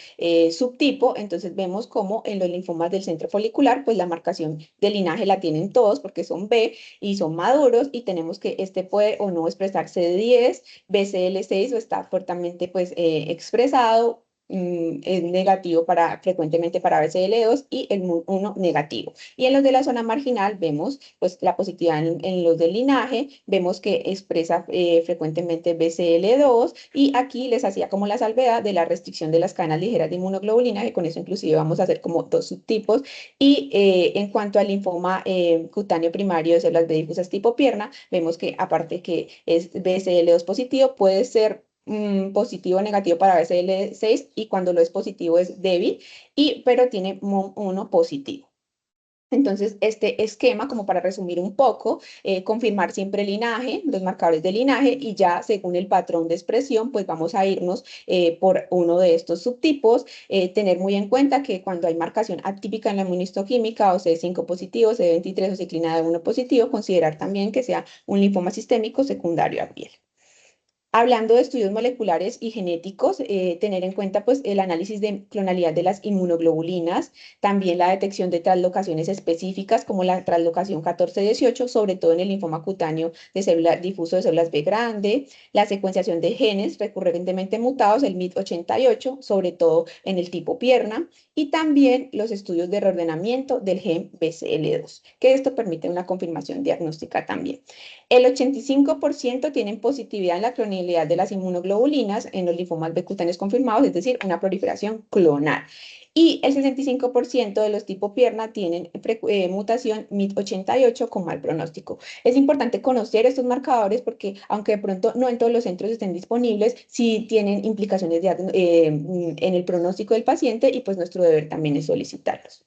subtipo, entonces vemos como en los linfomas del centro folicular, pues la marcación de linaje la tienen todos porque son B y son maduros y tenemos que este puede o no expresar CD10, BCL6 o está fuertemente pues expresado. Es negativo frecuentemente para BCL2 y el MUL1 negativo. Y en los de la zona marginal vemos pues la positividad en los del linaje, vemos que expresa frecuentemente BCL2 y aquí les hacía como la salvedad de la restricción de las cadenas ligeras de inmunoglobulina, que con eso inclusive vamos a hacer como dos subtipos. Y en cuanto al linfoma cutáneo primario de células B difusas tipo pierna, vemos que aparte que es BCL2 positivo, puede ser positivo o negativo para BCL6 y cuando lo es positivo es débil, pero tiene MUM1 positivo. Entonces, este esquema, como para resumir un poco, confirmar siempre el linaje, los marcadores de linaje, y ya según el patrón de expresión, pues vamos a irnos por uno de estos subtipos. Tener muy en cuenta que cuando hay marcación atípica en la inmunistoquímica, o CD5 positivo, CD23 o ciclina de 1 positivo, considerar también que sea un linfoma sistémico secundario a piel. Hablando de estudios moleculares y genéticos, tener en cuenta pues, el análisis de clonalidad de las inmunoglobulinas, también la detección de translocaciones específicas como la translocación 14-18, sobre todo en el linfoma cutáneo difuso de células B grande, la secuenciación de genes recurrentemente mutados, el MYD88, sobre todo en el tipo pierna, y también los estudios de reordenamiento del gen BCL2, que esto permite una confirmación diagnóstica también. El 85% tienen positividad en la clonalidad de las inmunoglobulinas en los linfomas B cutáneos confirmados, es decir, una proliferación clonal. Y el 65% de los tipo pierna tienen mutación MYD88 con mal pronóstico. Es importante conocer estos marcadores porque, aunque de pronto no en todos los centros estén disponibles, sí tienen implicaciones en el pronóstico del paciente y pues nuestro deber también es solicitarlos.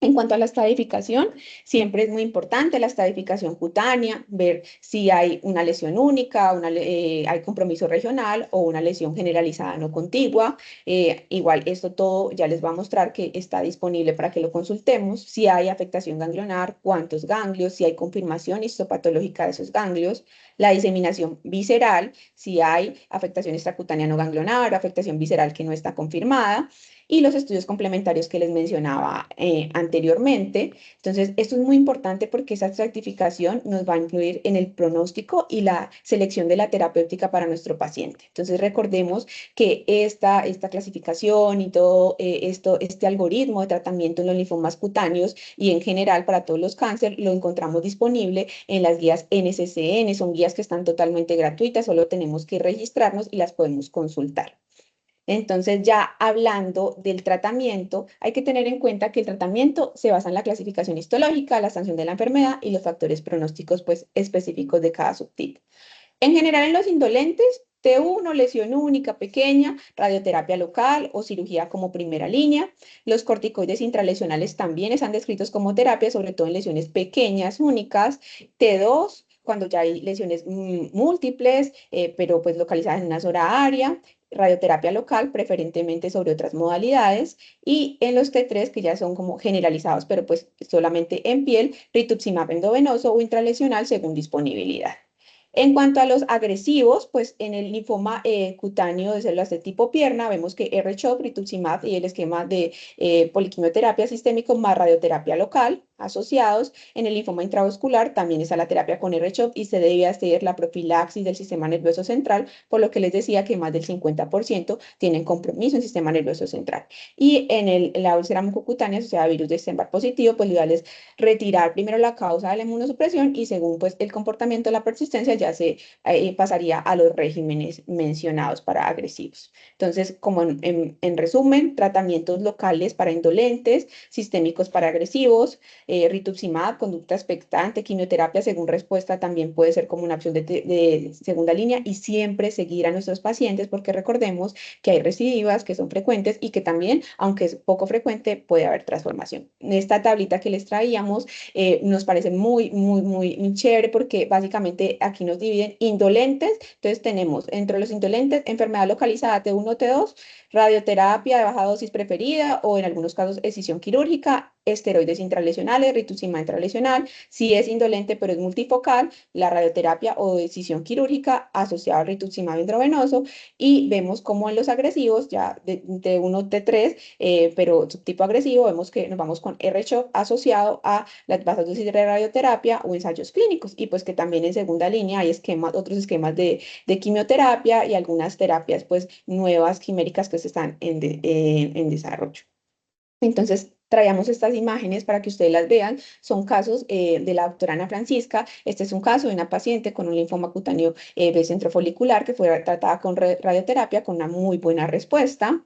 En cuanto a la estadificación, siempre es muy importante la estadificación cutánea, ver si hay una lesión única, hay compromiso regional o una lesión generalizada no contigua. Igual esto todo ya les va a mostrar que está disponible para que lo consultemos. Si hay afectación ganglionar, cuántos ganglios, si hay confirmación histopatológica de esos ganglios, la diseminación visceral, si hay afectación extracutánea no ganglionar, afectación visceral que no está confirmada, y los estudios complementarios que les mencionaba anteriormente. Entonces, esto es muy importante porque esa estratificación nos va a influir en el pronóstico y la selección de la terapéutica para nuestro paciente. Entonces, recordemos que esta clasificación y todo este algoritmo de tratamiento en los linfomas cutáneos y en general para todos los cánceres lo encontramos disponible en las guías NCCN. Son guías que están totalmente gratuitas, solo tenemos que registrarnos y las podemos consultar. Entonces, ya hablando del tratamiento, hay que tener en cuenta que el tratamiento se basa en la clasificación histológica, la sanción de la enfermedad y los factores pronósticos pues, específicos de cada subtipo. En general, en los indolentes, T1, lesión única pequeña, radioterapia local o cirugía como primera línea. Los corticoides intralesionales también están descritos como terapia, sobre todo en lesiones pequeñas, únicas. T2, cuando ya hay lesiones múltiples, pero pues localizadas en una sola área. Radioterapia local, preferentemente sobre otras modalidades. Y en los T3, que ya son como generalizados, pero pues solamente en piel, rituximab endovenoso o intralesional según disponibilidad. En cuanto a los agresivos, pues en el linfoma cutáneo de células de tipo pierna, vemos que R-CHOP, rituximab y el esquema de poliquimioterapia sistémico más radioterapia local asociados. En el linfoma intravascular también está la terapia con R-CHOP y se debe hacer la profilaxis del sistema nervioso central, por lo que les decía que más del 50% tienen compromiso en el sistema nervioso central. Y en la úlcera mucocutánea asociada a virus de Epstein-Barr positivo, pues lo ideal es retirar primero la causa de la inmunosupresión y según pues el comportamiento de la persistencia ya se pasaría a los regímenes mencionados para agresivos. Entonces, como en resumen, tratamientos locales para indolentes, sistémicos para agresivos, rituximab, conducta expectante, quimioterapia según respuesta también puede ser como una opción de segunda línea y siempre seguir a nuestros pacientes porque recordemos que hay recidivas que son frecuentes y que también, aunque es poco frecuente, puede haber transformación. Esta tablita que les traíamos nos parece muy chévere porque básicamente aquí nos dividen indolentes. Entonces tenemos entre los indolentes enfermedad localizada T1, T2, radioterapia de baja dosis preferida o en algunos casos escisión quirúrgica, esteroides intralesionales, rituximab intralesional. Si es indolente pero es multifocal, la radioterapia o decisión quirúrgica asociada al rituximab intravenoso. Y vemos como en los agresivos, ya de T1, T3, pero subtipo agresivo, vemos que nos vamos con R-CHOP asociado a las bajas dosis de radioterapia o ensayos clínicos. Y pues que también en segunda línea hay otros esquemas de quimioterapia y algunas terapias pues nuevas quiméricas que se están en desarrollo. Entonces, traíamos estas imágenes para que ustedes las vean. Son casos de la doctora Ana Francisca. Este es un caso de una paciente con un linfoma cutáneo B centrofolicular que fue tratada con radioterapia con una muy buena respuesta.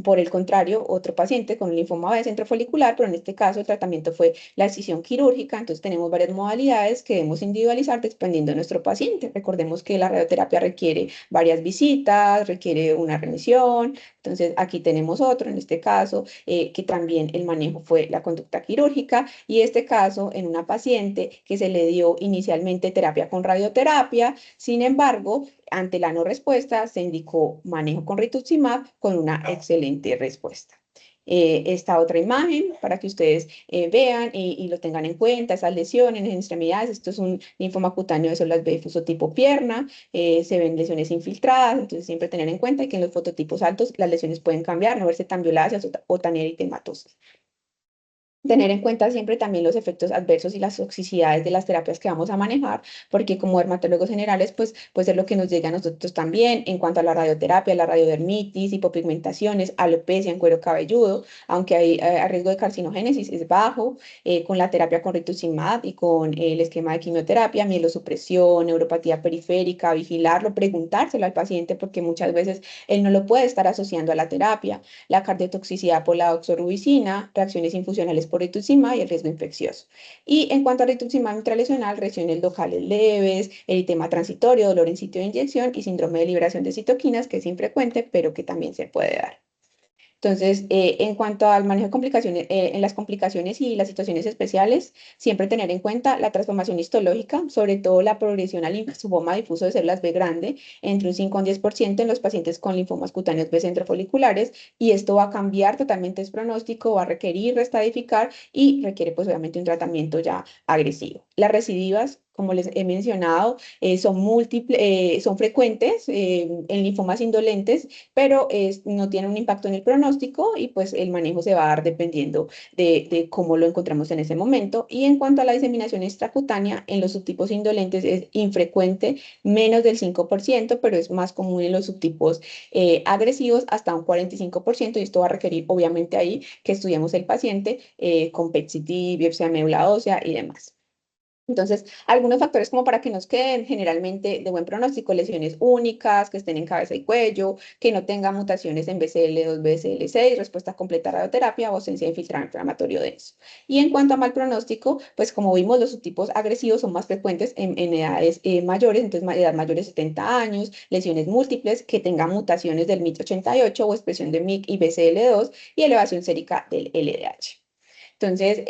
Por el contrario, otro paciente con un linfoma B centrofolicular, pero en este caso el tratamiento fue la excisión quirúrgica, entonces tenemos varias modalidades que debemos individualizar dependiendo de nuestro paciente. Recordemos que la radioterapia requiere varias visitas, requiere una remisión, entonces aquí tenemos otro, en este caso, que también el manejo fue la conducta quirúrgica y este caso en una paciente que se le dio inicialmente terapia con radioterapia, sin embargo, ante la no respuesta, se indicó manejo con rituximab con una excelente respuesta. Esta otra imagen para que ustedes vean y lo tengan en cuenta, esas lesiones en extremidades. Esto es un linfoma cutáneo de células B difuso tipo pierna, se ven lesiones infiltradas, entonces siempre tener en cuenta que en los fototipos altos las lesiones pueden cambiar, no verse tan violáceas o tan eritematosas. Tener en cuenta siempre también los efectos adversos y las toxicidades de las terapias que vamos a manejar, porque como dermatólogos generales, pues puede ser lo que nos llega a nosotros también en cuanto a la radioterapia, la radiodermitis, hipopigmentaciones, alopecia en cuero cabelludo, aunque hay riesgo de carcinogénesis es bajo, con la terapia con rituximab y con el esquema de quimioterapia, mielosupresión, neuropatía periférica, vigilarlo, preguntárselo al paciente, porque muchas veces él no lo puede estar asociando a la terapia, la cardiotoxicidad por la doxorubicina, reacciones infusionales por rituximab y el riesgo infeccioso. Y en cuanto a rituximab intralesional, lesiones locales leves, eritema transitorio, dolor en sitio de inyección y síndrome de liberación de citoquinas, que es infrecuente, pero que también se puede dar. Entonces, en cuanto al manejo de complicaciones, en las complicaciones y las situaciones especiales, siempre tener en cuenta la transformación histológica, sobre todo la progresión al linfoma difuso de células B grande, entre un 5 a un 10% en los pacientes con linfomas cutáneos B centrofoliculares, y esto va a cambiar totalmente el pronóstico, va a requerir restadificar y requiere pues obviamente un tratamiento ya agresivo. Las recidivas, como les he mencionado, son múltiples, son frecuentes en linfomas indolentes, pero no tienen un impacto en el pronóstico y pues el manejo se va a dar dependiendo de cómo lo encontramos en ese momento. Y en cuanto a la diseminación extracutánea, en los subtipos indolentes es infrecuente, menos del 5%, pero es más común en los subtipos agresivos, hasta un 45%, y esto va a requerir obviamente ahí que estudiemos el paciente con PET-CT, biopsia de médula ósea y demás. Entonces, algunos factores como para que nos queden generalmente de buen pronóstico: lesiones únicas, que estén en cabeza y cuello, que no tengan mutaciones en BCL2, BCL6, respuesta completa a radioterapia o ausencia de infiltrado inflamatorio denso. Y en cuanto a mal pronóstico, pues como vimos, los subtipos agresivos son más frecuentes en edades mayores, entonces edad mayor de 70 años, lesiones múltiples, que tengan mutaciones del MYT88 o expresión de MYC y BCL2 y elevación sérica del LDH. Entonces,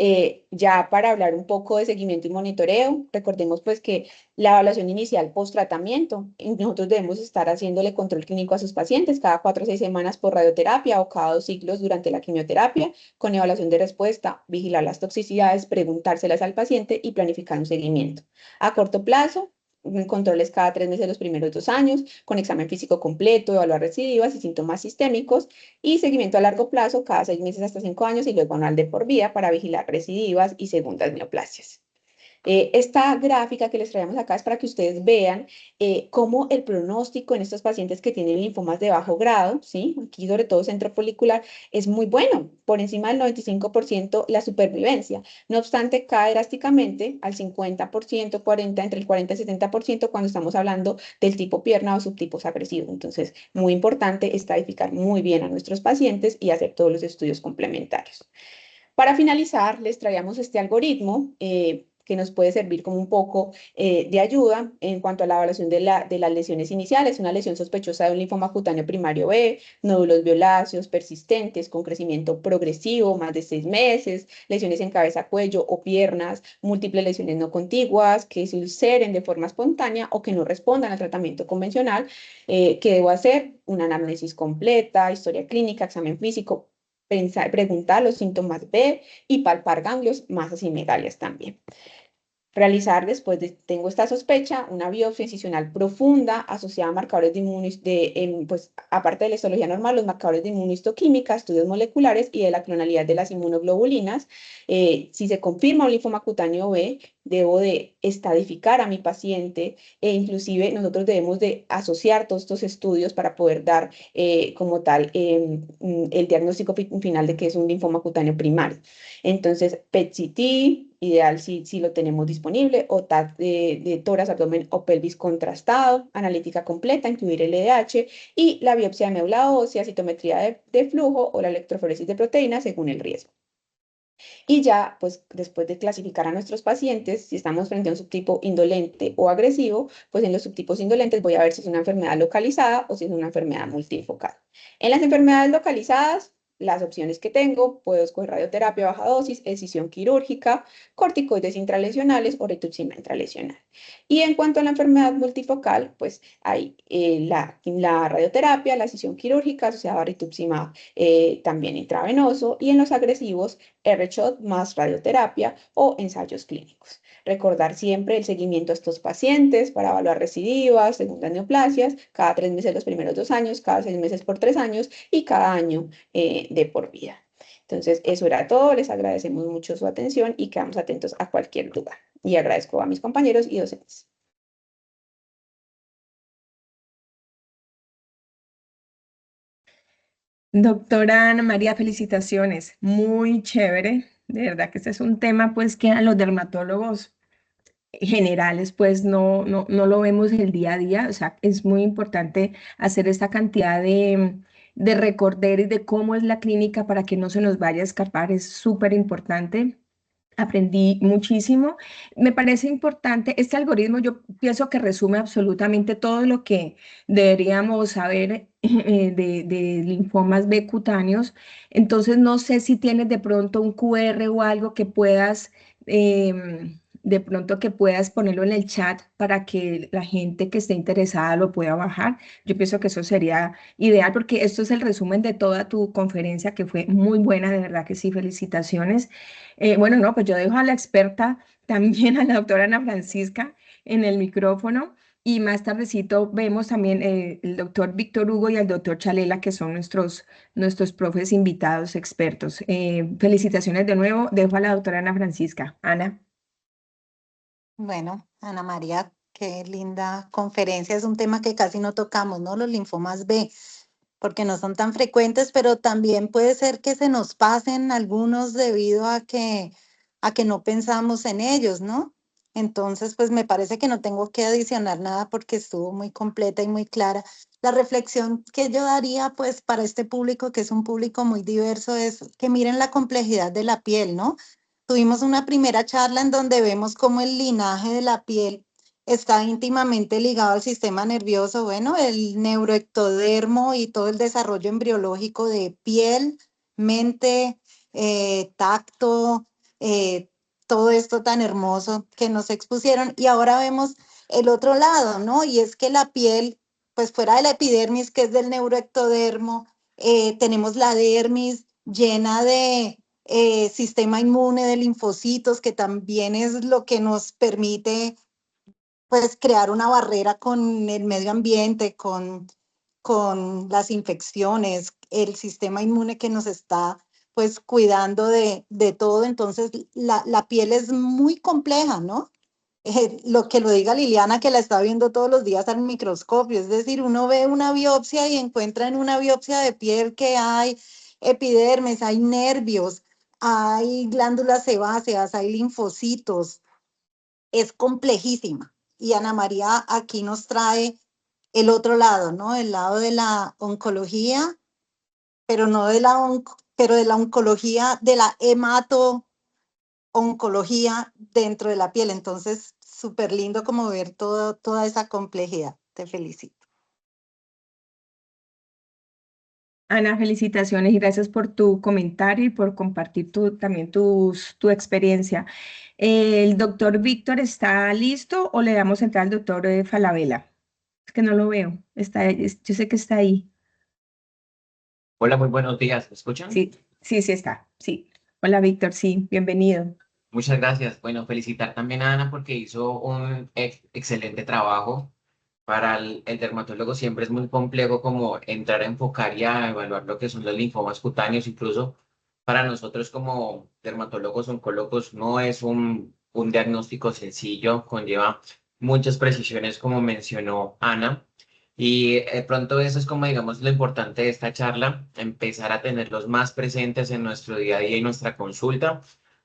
ya para hablar un poco de seguimiento y monitoreo, recordemos pues que la evaluación inicial post-tratamiento, nosotros debemos estar haciéndole control clínico a sus pacientes cada 4 o 6 semanas por radioterapia o cada 2 ciclos durante la quimioterapia, con evaluación de respuesta, vigilar las toxicidades, preguntárselas al paciente y planificar un seguimiento. A corto plazo, controles cada 3 meses los primeros 2 años, con examen físico completo, evaluar recidivas y síntomas sistémicos, y seguimiento a largo plazo cada 6 meses hasta 5 años, y luego anual de por vida para vigilar recidivas y segundas neoplasias. Esta gráfica que les traemos acá es para que ustedes vean cómo el pronóstico en estos pacientes que tienen linfomas de bajo grado, ¿sí? Aquí sobre todo centrofolicular, es muy bueno, por encima del 95% la supervivencia. No obstante, cae drásticamente al 50%, 40%, entre el 40 y 70% cuando estamos hablando del tipo pierna o subtipos agresivos. Entonces, muy importante estadificar muy bien a nuestros pacientes y hacer todos los estudios complementarios. Para finalizar, les traíamos este algoritmo que nos puede servir como un poco de ayuda en cuanto a la evaluación de las lesiones iniciales. Una lesión sospechosa de un linfoma cutáneo primario B, nódulos violáceos persistentes con crecimiento progresivo, más de 6 meses, lesiones en cabeza, cuello o piernas, múltiples lesiones no contiguas, que se ulceren de forma espontánea o que no respondan al tratamiento convencional. ¿Qué debo hacer? Una anamnesis completa, historia clínica, examen físico, preguntar los síntomas, ver y palpar ganglios, masas y megalias también. Realizar, después de tengo esta sospecha, una biopsia incisional profunda asociada a marcadores de pues aparte de la histología normal, los marcadores de inmunohistoquímica, estudios moleculares y de la clonalidad de las inmunoglobulinas. Si se confirma un linfoma cutáneo B, debo de estadificar a mi paciente, e inclusive nosotros debemos de asociar todos estos estudios para poder dar como tal el diagnóstico final de que es un linfoma cutáneo primario. Entonces, PET-CT, ideal si lo tenemos disponible, o TAC de tórax, abdomen o pelvis contrastado, analítica completa, incluir el LDH, y la biopsia de médula ósea, citometría de flujo o la electroforesis de proteínas según el riesgo. Y ya, pues después de clasificar a nuestros pacientes, si estamos frente a un subtipo indolente o agresivo, pues en los subtipos indolentes voy a ver si es una enfermedad localizada o si es una enfermedad multifocal. En las enfermedades localizadas, las opciones que tengo: puedo escoger radioterapia baja dosis, escisión quirúrgica, corticoides intralesionales o rituximab intralesional. Y en cuanto a la enfermedad multifocal, pues hay la radioterapia, la escisión quirúrgica asociada a rituximab también intravenoso, y en los agresivos, R-shot más radioterapia o ensayos clínicos. Recordar siempre el seguimiento a estos pacientes para evaluar recidivas, segundas neoplasias, cada 3 meses los primeros 2 años, cada 6 meses por 3 años y cada año de por vida. Entonces, eso era todo. Les agradecemos mucho su atención y quedamos atentos a cualquier duda. Y agradezco a mis compañeros y docentes. Doctora Ana María, felicitaciones, muy chévere. De verdad que este es un tema pues que a los dermatólogos generales pues no lo vemos el día a día. O sea, es muy importante hacer esta cantidad de recorderis de cómo es la clínica para que no se nos vaya a escapar. Es súper importante. Aprendí muchísimo. Me parece importante este algoritmo. Yo pienso que resume absolutamente todo lo que deberíamos saber de linfomas B cutáneos. Entonces, no sé si tienes de pronto un QR o algo que puedas, de pronto que puedas ponerlo en el chat para que la gente que esté interesada lo pueda bajar. Yo pienso que eso sería ideal porque esto es el resumen de toda tu conferencia que fue muy buena, de verdad que sí, felicitaciones. Bueno, no, pues yo dejo a la experta también, a la doctora Ana Francisca, en el micrófono. Y más tardecito vemos también el doctor Víctor Hugo y el doctor Chalela, que son nuestros profes invitados expertos. Felicitaciones de nuevo. Dejo a la doctora Ana Francisca. Ana. Bueno, Ana María, qué linda conferencia. Es un tema que casi no tocamos, ¿no? Los linfomas B, porque no son tan frecuentes, pero también puede ser que se nos pasen algunos debido a que no pensamos en ellos, ¿no? Entonces, pues me parece que no tengo que adicionar nada porque estuvo muy completa y muy clara. La reflexión que yo daría, pues, para este público, que es un público muy diverso, es que miren la complejidad de la piel, ¿no? Tuvimos una primera charla en donde vemos cómo el linaje de la piel está íntimamente ligado al sistema nervioso, bueno, el neuroectodermo y todo el desarrollo embriológico de piel, mente, tacto, todo esto tan hermoso que nos expusieron. Y ahora vemos el otro lado, ¿no? Y es que la piel, pues fuera de la epidermis, que es del neuroectodermo, tenemos la dermis llena de sistema inmune de linfocitos, que también es lo que nos permite pues crear una barrera con el medio ambiente, con las infecciones, el sistema inmune que nos está pues cuidando de todo. Entonces la piel es muy compleja, ¿no? Lo que lo diga Liliana, que la está viendo todos los días al microscopio, es decir, uno ve una biopsia y encuentra en una biopsia de piel que hay epidermis, hay nervios, hay glándulas sebáceas, hay linfocitos, es complejísima. Y Ana María aquí nos trae el otro lado, ¿no? El lado de la oncología, pero no de la pero de la oncología, de la hemato-oncología dentro de la piel. Entonces, súper lindo como ver toda esa complejidad. Te felicito. Ana, felicitaciones y gracias por tu comentario y por compartir también tu experiencia. ¿El doctor Víctor está listo o le damos entrada al doctor Falabella? Es que no lo veo. Yo sé que está ahí. Hola, muy buenos días. ¿Me escuchan? Sí, sí, sí está. Sí. Hola, Víctor, sí, bienvenido. Muchas gracias. Bueno, felicitar también a Ana porque hizo un excelente trabajo. Para el dermatólogo siempre es muy complejo como entrar a enfocar y a evaluar lo que son los linfomas cutáneos. Incluso para nosotros como dermatólogos oncólogos no es un diagnóstico sencillo, conlleva muchas precisiones como mencionó Ana. Y de pronto eso es como digamos lo importante de esta charla, empezar a tenerlos más presentes en nuestro día a día y nuestra consulta.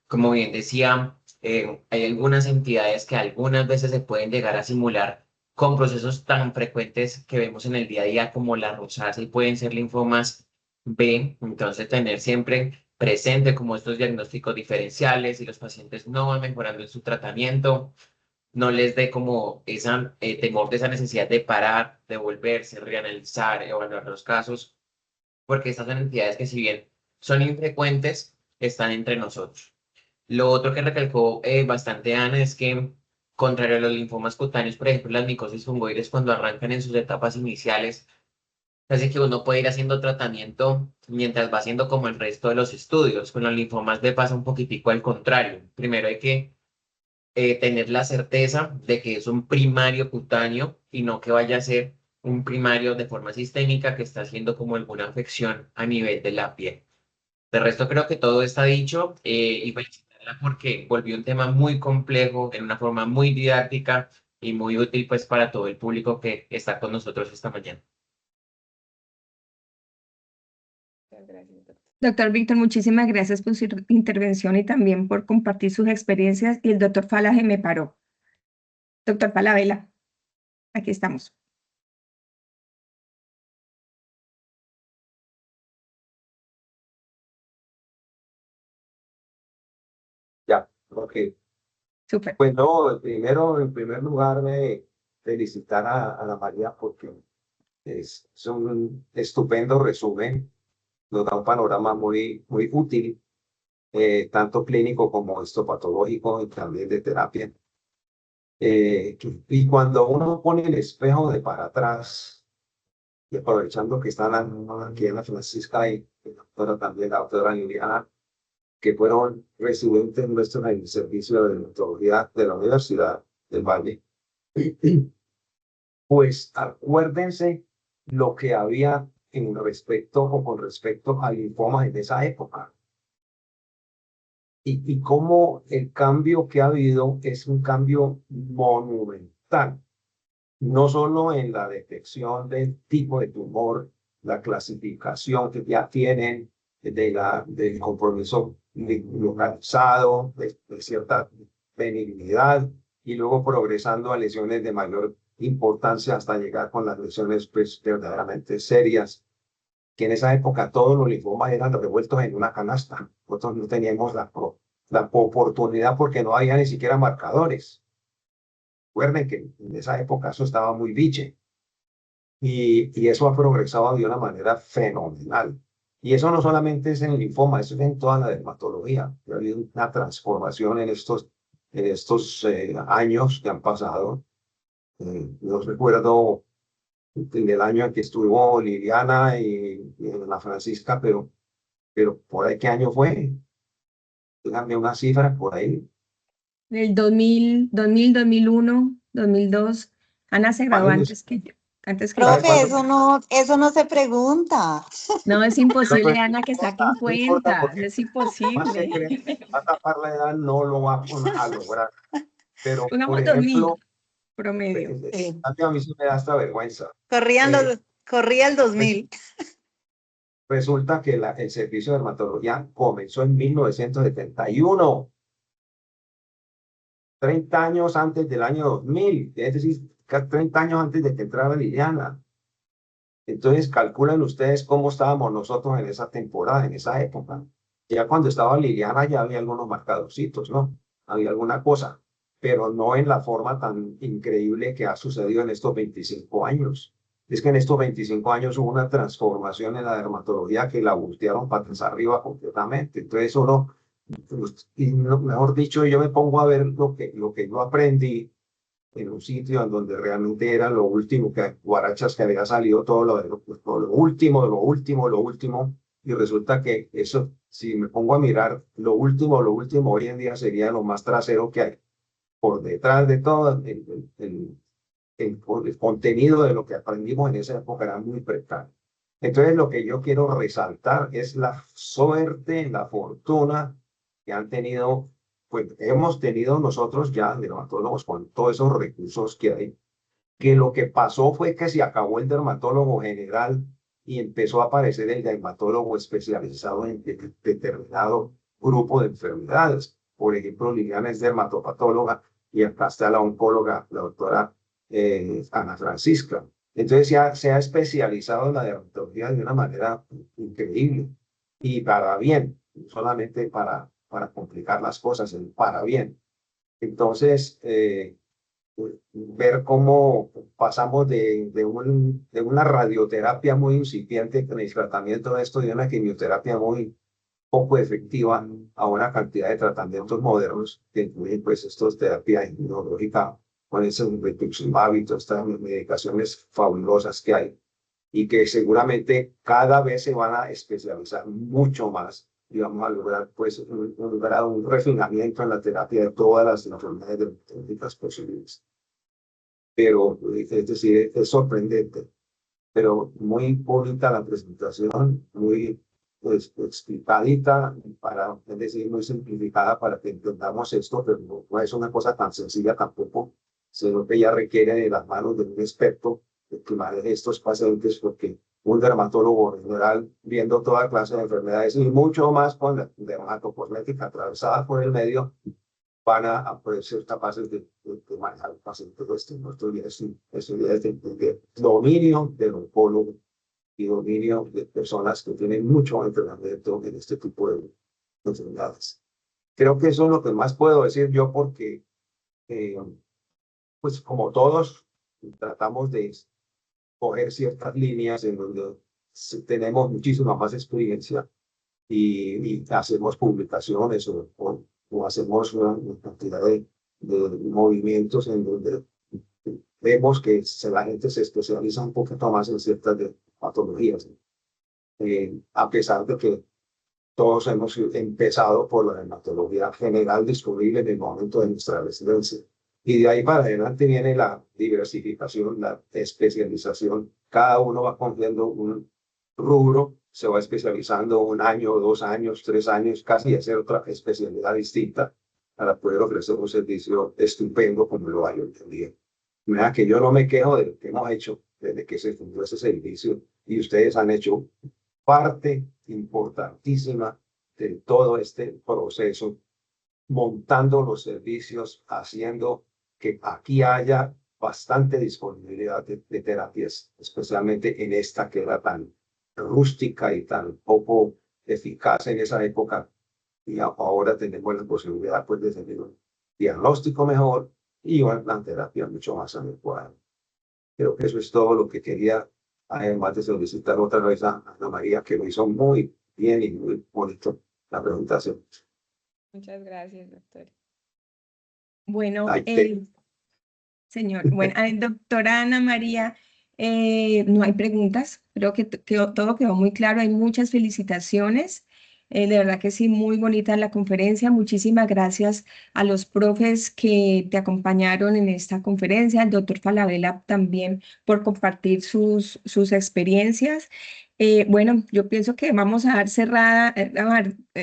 Como bien decía, hay algunas entidades que algunas veces se pueden llegar a simular con procesos tan frecuentes que vemos en el día a día como la rosácea y pueden ser linfomas B. Entonces, tener siempre presente como estos diagnósticos diferenciales y los pacientes no van mejorando en su tratamiento, no les dé como esa temor de esa necesidad de parar, de volverse, reanalizar, evaluar los casos, porque estas son entidades que si bien son infrecuentes, están entre nosotros. Lo otro que recalcó bastante Ana es que, contrario a los linfomas cutáneos, por ejemplo, las micosis fungoides cuando arrancan en sus etapas iniciales, así que uno puede ir haciendo tratamiento mientras va haciendo como el resto de los estudios. Con los linfomas B pasa un poquitico al contrario. Primero hay que tener la certeza de que es un primario cutáneo y no que vaya a ser un primario de forma sistémica que está haciendo como alguna afección a nivel de la piel. De resto, creo que todo está dicho y felicitarla porque volvió un tema muy complejo en una forma muy didáctica y muy útil pues para todo el público que está con nosotros esta mañana. Doctor Víctor, muchísimas gracias por su intervención y también por compartir sus experiencias. Y el doctor Falaje me paró. Doctor Falabella, aquí estamos. Ya, ok. Súper. Pues no, primero, en primer lugar, felicitar a Ana María porque Es un estupendo resumen, nos da un panorama muy, muy útil, tanto clínico como histopatológico y también de terapia. Y cuando uno pone el espejo de para atrás, y aprovechando que están aquí en la Francisca y la doctora también, la doctora Liliana, que fueron residentes nuestros en el servicio de dermatología de la Universidad del Valle, pues acuérdense lo que había en respecto o con respecto a linfomas en esa época. Y cómo el cambio que ha habido es un cambio monumental, no solo en la detección del tipo de tumor, la clasificación que ya tienen del compromiso localizado, de cierta benignidad, y luego progresando a lesiones de mayor importancia hasta llegar con las lesiones pues, verdaderamente serias, que en esa época todos los linfomas eran revueltos en una canasta. Nosotros no teníamos la oportunidad porque no había ni siquiera marcadores. Recuerden que en esa época eso estaba muy biche y eso ha progresado de una manera fenomenal. Y eso no solamente es en el linfoma, eso es en toda la dermatología. Ha habido una transformación en estos años que han pasado. Yo recuerdo en el año en que estuvo Liliana y la Francisca, pero por ahí, ¿qué año fue? Díganme una cifra por ahí. El 2001, 2002. Ana se graduó ¿Cuál es? antes que yo. ¿Sabe Profe, cuándo? eso no se pregunta. No, es No, imposible, pues, Ana, que saquen no importa cuentas. porque Es más se imposible. cree, va a tapar la edad, no lo va a lograr. Pero, por Pongamos 2000 ejemplo, promedio. Sí. a mí sí me da esta vergüenza. Corría el Pues 2000. resulta que el servicio de dermatología comenzó en 1971, 30 años antes del año 2000, es decir, 30 años antes de que entrara Liliana. Entonces, calculen ustedes cómo estábamos nosotros en esa temporada, en esa época. Ya cuando estaba Liliana ya había algunos marcadorcitos, ¿no? Había alguna cosa, pero no en la forma tan increíble que ha sucedido en estos 25 años. Es que en estos 25 años hubo una transformación en la dermatología que la voltearon patas arriba completamente. Entonces uno, y mejor dicho, yo me pongo a ver lo que yo aprendí en un sitio en donde realmente era lo último, que guarachas que había salido, todo lo último, lo último, lo último, y resulta que eso, si me pongo a mirar, lo último hoy en día sería lo más trasero que hay. Por detrás de todo, el contenido de lo que aprendimos en esa época era muy precario. Entonces, lo que yo quiero resaltar es la suerte, la fortuna que han tenido, pues hemos tenido nosotros ya, dermatólogos, con todos esos recursos que hay, que lo que pasó fue que se acabó el dermatólogo general y empezó a aparecer el dermatólogo especializado en determinado grupo de enfermedades. Por ejemplo, Liliana es dermatopatóloga y acá está la oncóloga, la doctora Ana Francisca. Entonces se ha especializado en la dermatología de una manera increíble y para bien, no solamente para complicar las cosas, para bien. Entonces, ver cómo pasamos de una radioterapia muy incipiente con el tratamiento de esto, de una quimioterapia muy poco efectiva, a una cantidad de tratamientos modernos que incluyen pues estos terapia inmunológica con ese rituximab y todas estas medicaciones fabulosas que hay y que seguramente cada vez se van a especializar mucho más y vamos a lograr pues un refinamiento en la terapia de todas las enfermedades dermatológicas posibles. Pero es decir, es sorprendente, pero muy bonita la presentación, muy pues, explicadita, es decir, muy simplificada para que entendamos esto, pero no es una cosa tan sencilla tampoco, sino que ya requiere de las manos de un experto que maneje estos pacientes, porque un dermatólogo general, viendo toda clase de enfermedades y mucho más con la dermatocosmética atravesada por el medio, van a poder ser capaces de manejar el paciente nuestro día de dominio del oncólogo y dominio de personas que tienen mucho entrenamiento en este tipo de enfermedades. Creo que eso es lo que más puedo decir yo porque, pues como todos, tratamos coger ciertas líneas en donde tenemos muchísima más experiencia y hacemos publicaciones o hacemos una cantidad de movimientos en donde vemos que la gente se especializa un poquito más en ciertas patologías, a pesar de que todos hemos empezado por la dermatología general disponible en el momento de nuestra residencia. Y de ahí para adelante viene la diversificación, la especialización. Cada uno va cogiendo un rubro, se va especializando 1 año, 2 años, 3 años, casi hacer otra especialidad distinta para poder ofrecer un servicio estupendo como lo hay hoy en día. Mira que yo no me quejo de lo que hemos hecho desde que se fundó ese servicio y ustedes han hecho parte importantísima de todo este proceso, montando los servicios, haciendo que aquí haya bastante disponibilidad de terapias, especialmente en esta que era tan rústica y tan poco eficaz en esa época. Y ahora tenemos la posibilidad pues, de tener un diagnóstico mejor y una terapia mucho más adecuada. Creo que eso es todo lo que quería, además de solicitar otra vez a Ana María, que lo hizo muy bien y muy bonito la presentación. Muchas gracias, doctor. Bueno, Ay, señor, bueno, doctora Ana María, no hay preguntas, creo que todo quedó muy claro, hay muchas felicitaciones, de verdad que sí, muy bonita la conferencia, muchísimas gracias a los profes que te acompañaron en esta conferencia, al doctor Falabella también por compartir sus experiencias. Bueno, yo pienso que vamos a dar cerrada,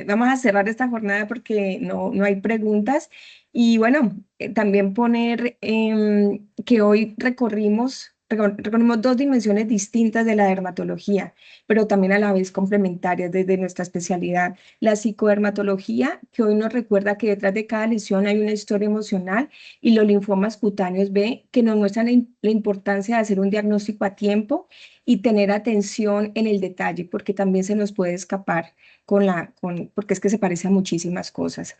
vamos a cerrar esta jornada porque no hay preguntas. Y bueno, también poner que hoy recorrimos 2 dimensiones distintas de la dermatología, pero también a la vez complementarias desde nuestra especialidad. La psicodermatología, que hoy nos recuerda que detrás de cada lesión hay una historia emocional, y los linfomas cutáneos B, que nos muestran la importancia de hacer un diagnóstico a tiempo y tener atención en el detalle, porque también se nos puede escapar porque es que se parece a muchísimas cosas.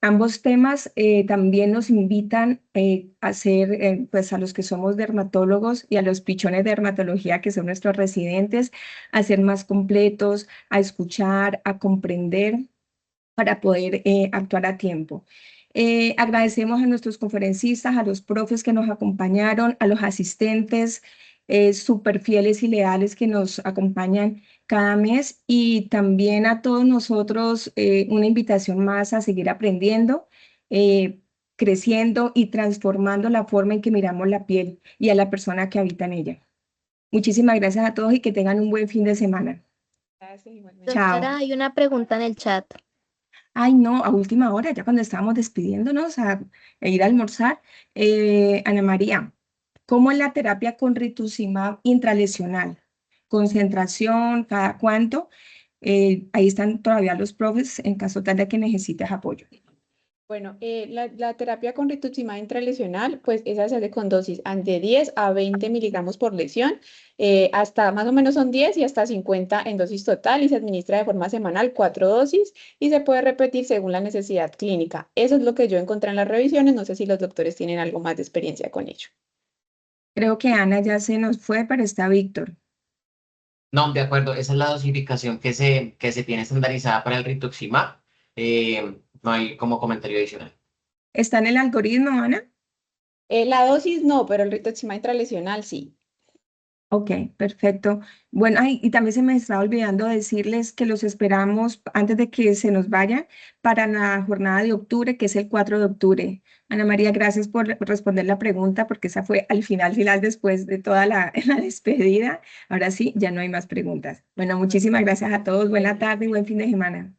Ambos temas también nos invitan a hacer, pues a los que somos dermatólogos y a los pichones de dermatología, que son nuestros residentes, a ser más completos, a escuchar, a comprender para poder actuar a tiempo. Agradecemos a nuestros conferencistas, a los profes que nos acompañaron, a los asistentes súper fieles y leales que nos acompañan cada mes, y también a todos nosotros una invitación más a seguir aprendiendo, eh, creciendo y transformando la forma en que miramos la piel y a la persona que habita en ella. Muchísimas gracias a todos y que tengan un buen fin de semana. Gracias, igualmente. Chao. Doctora, hay una pregunta en el chat. Ay, no, a última hora, ya cuando estábamos despidiéndonos a ir a almorzar, Ana María, ¿cómo es la terapia con rituximab intralesional? Concentración, ¿cada cuánto? Ahí están todavía los profes en caso tal de que necesites apoyo. Bueno, la terapia con rituximab intralesional, pues esa se hace con dosis de 10 a 20 miligramos por lesión, hasta más o menos son 10 y hasta 50 en dosis total, y se administra de forma semanal 4 dosis y se puede repetir según la necesidad clínica. Eso es lo que yo encontré en las revisiones, no sé si los doctores tienen algo más de experiencia con ello. Creo que Ana ya se nos fue, pero está Víctor. No, de acuerdo, esa es la dosificación que se tiene estandarizada para el rituximab. No hay como comentario adicional. ¿Está en el algoritmo, Ana? La dosis no, pero el rituximab intralesional sí. Ok, perfecto. Bueno, y también se me estaba olvidando decirles que los esperamos antes de que se nos vayan para la jornada de octubre, que es el 4 de octubre. Ana María, gracias por responder la pregunta, porque esa fue al final, después de toda la despedida. Ahora sí, ya no hay más preguntas. Bueno, muchísimas gracias a todos. Buena tarde y buen fin de semana.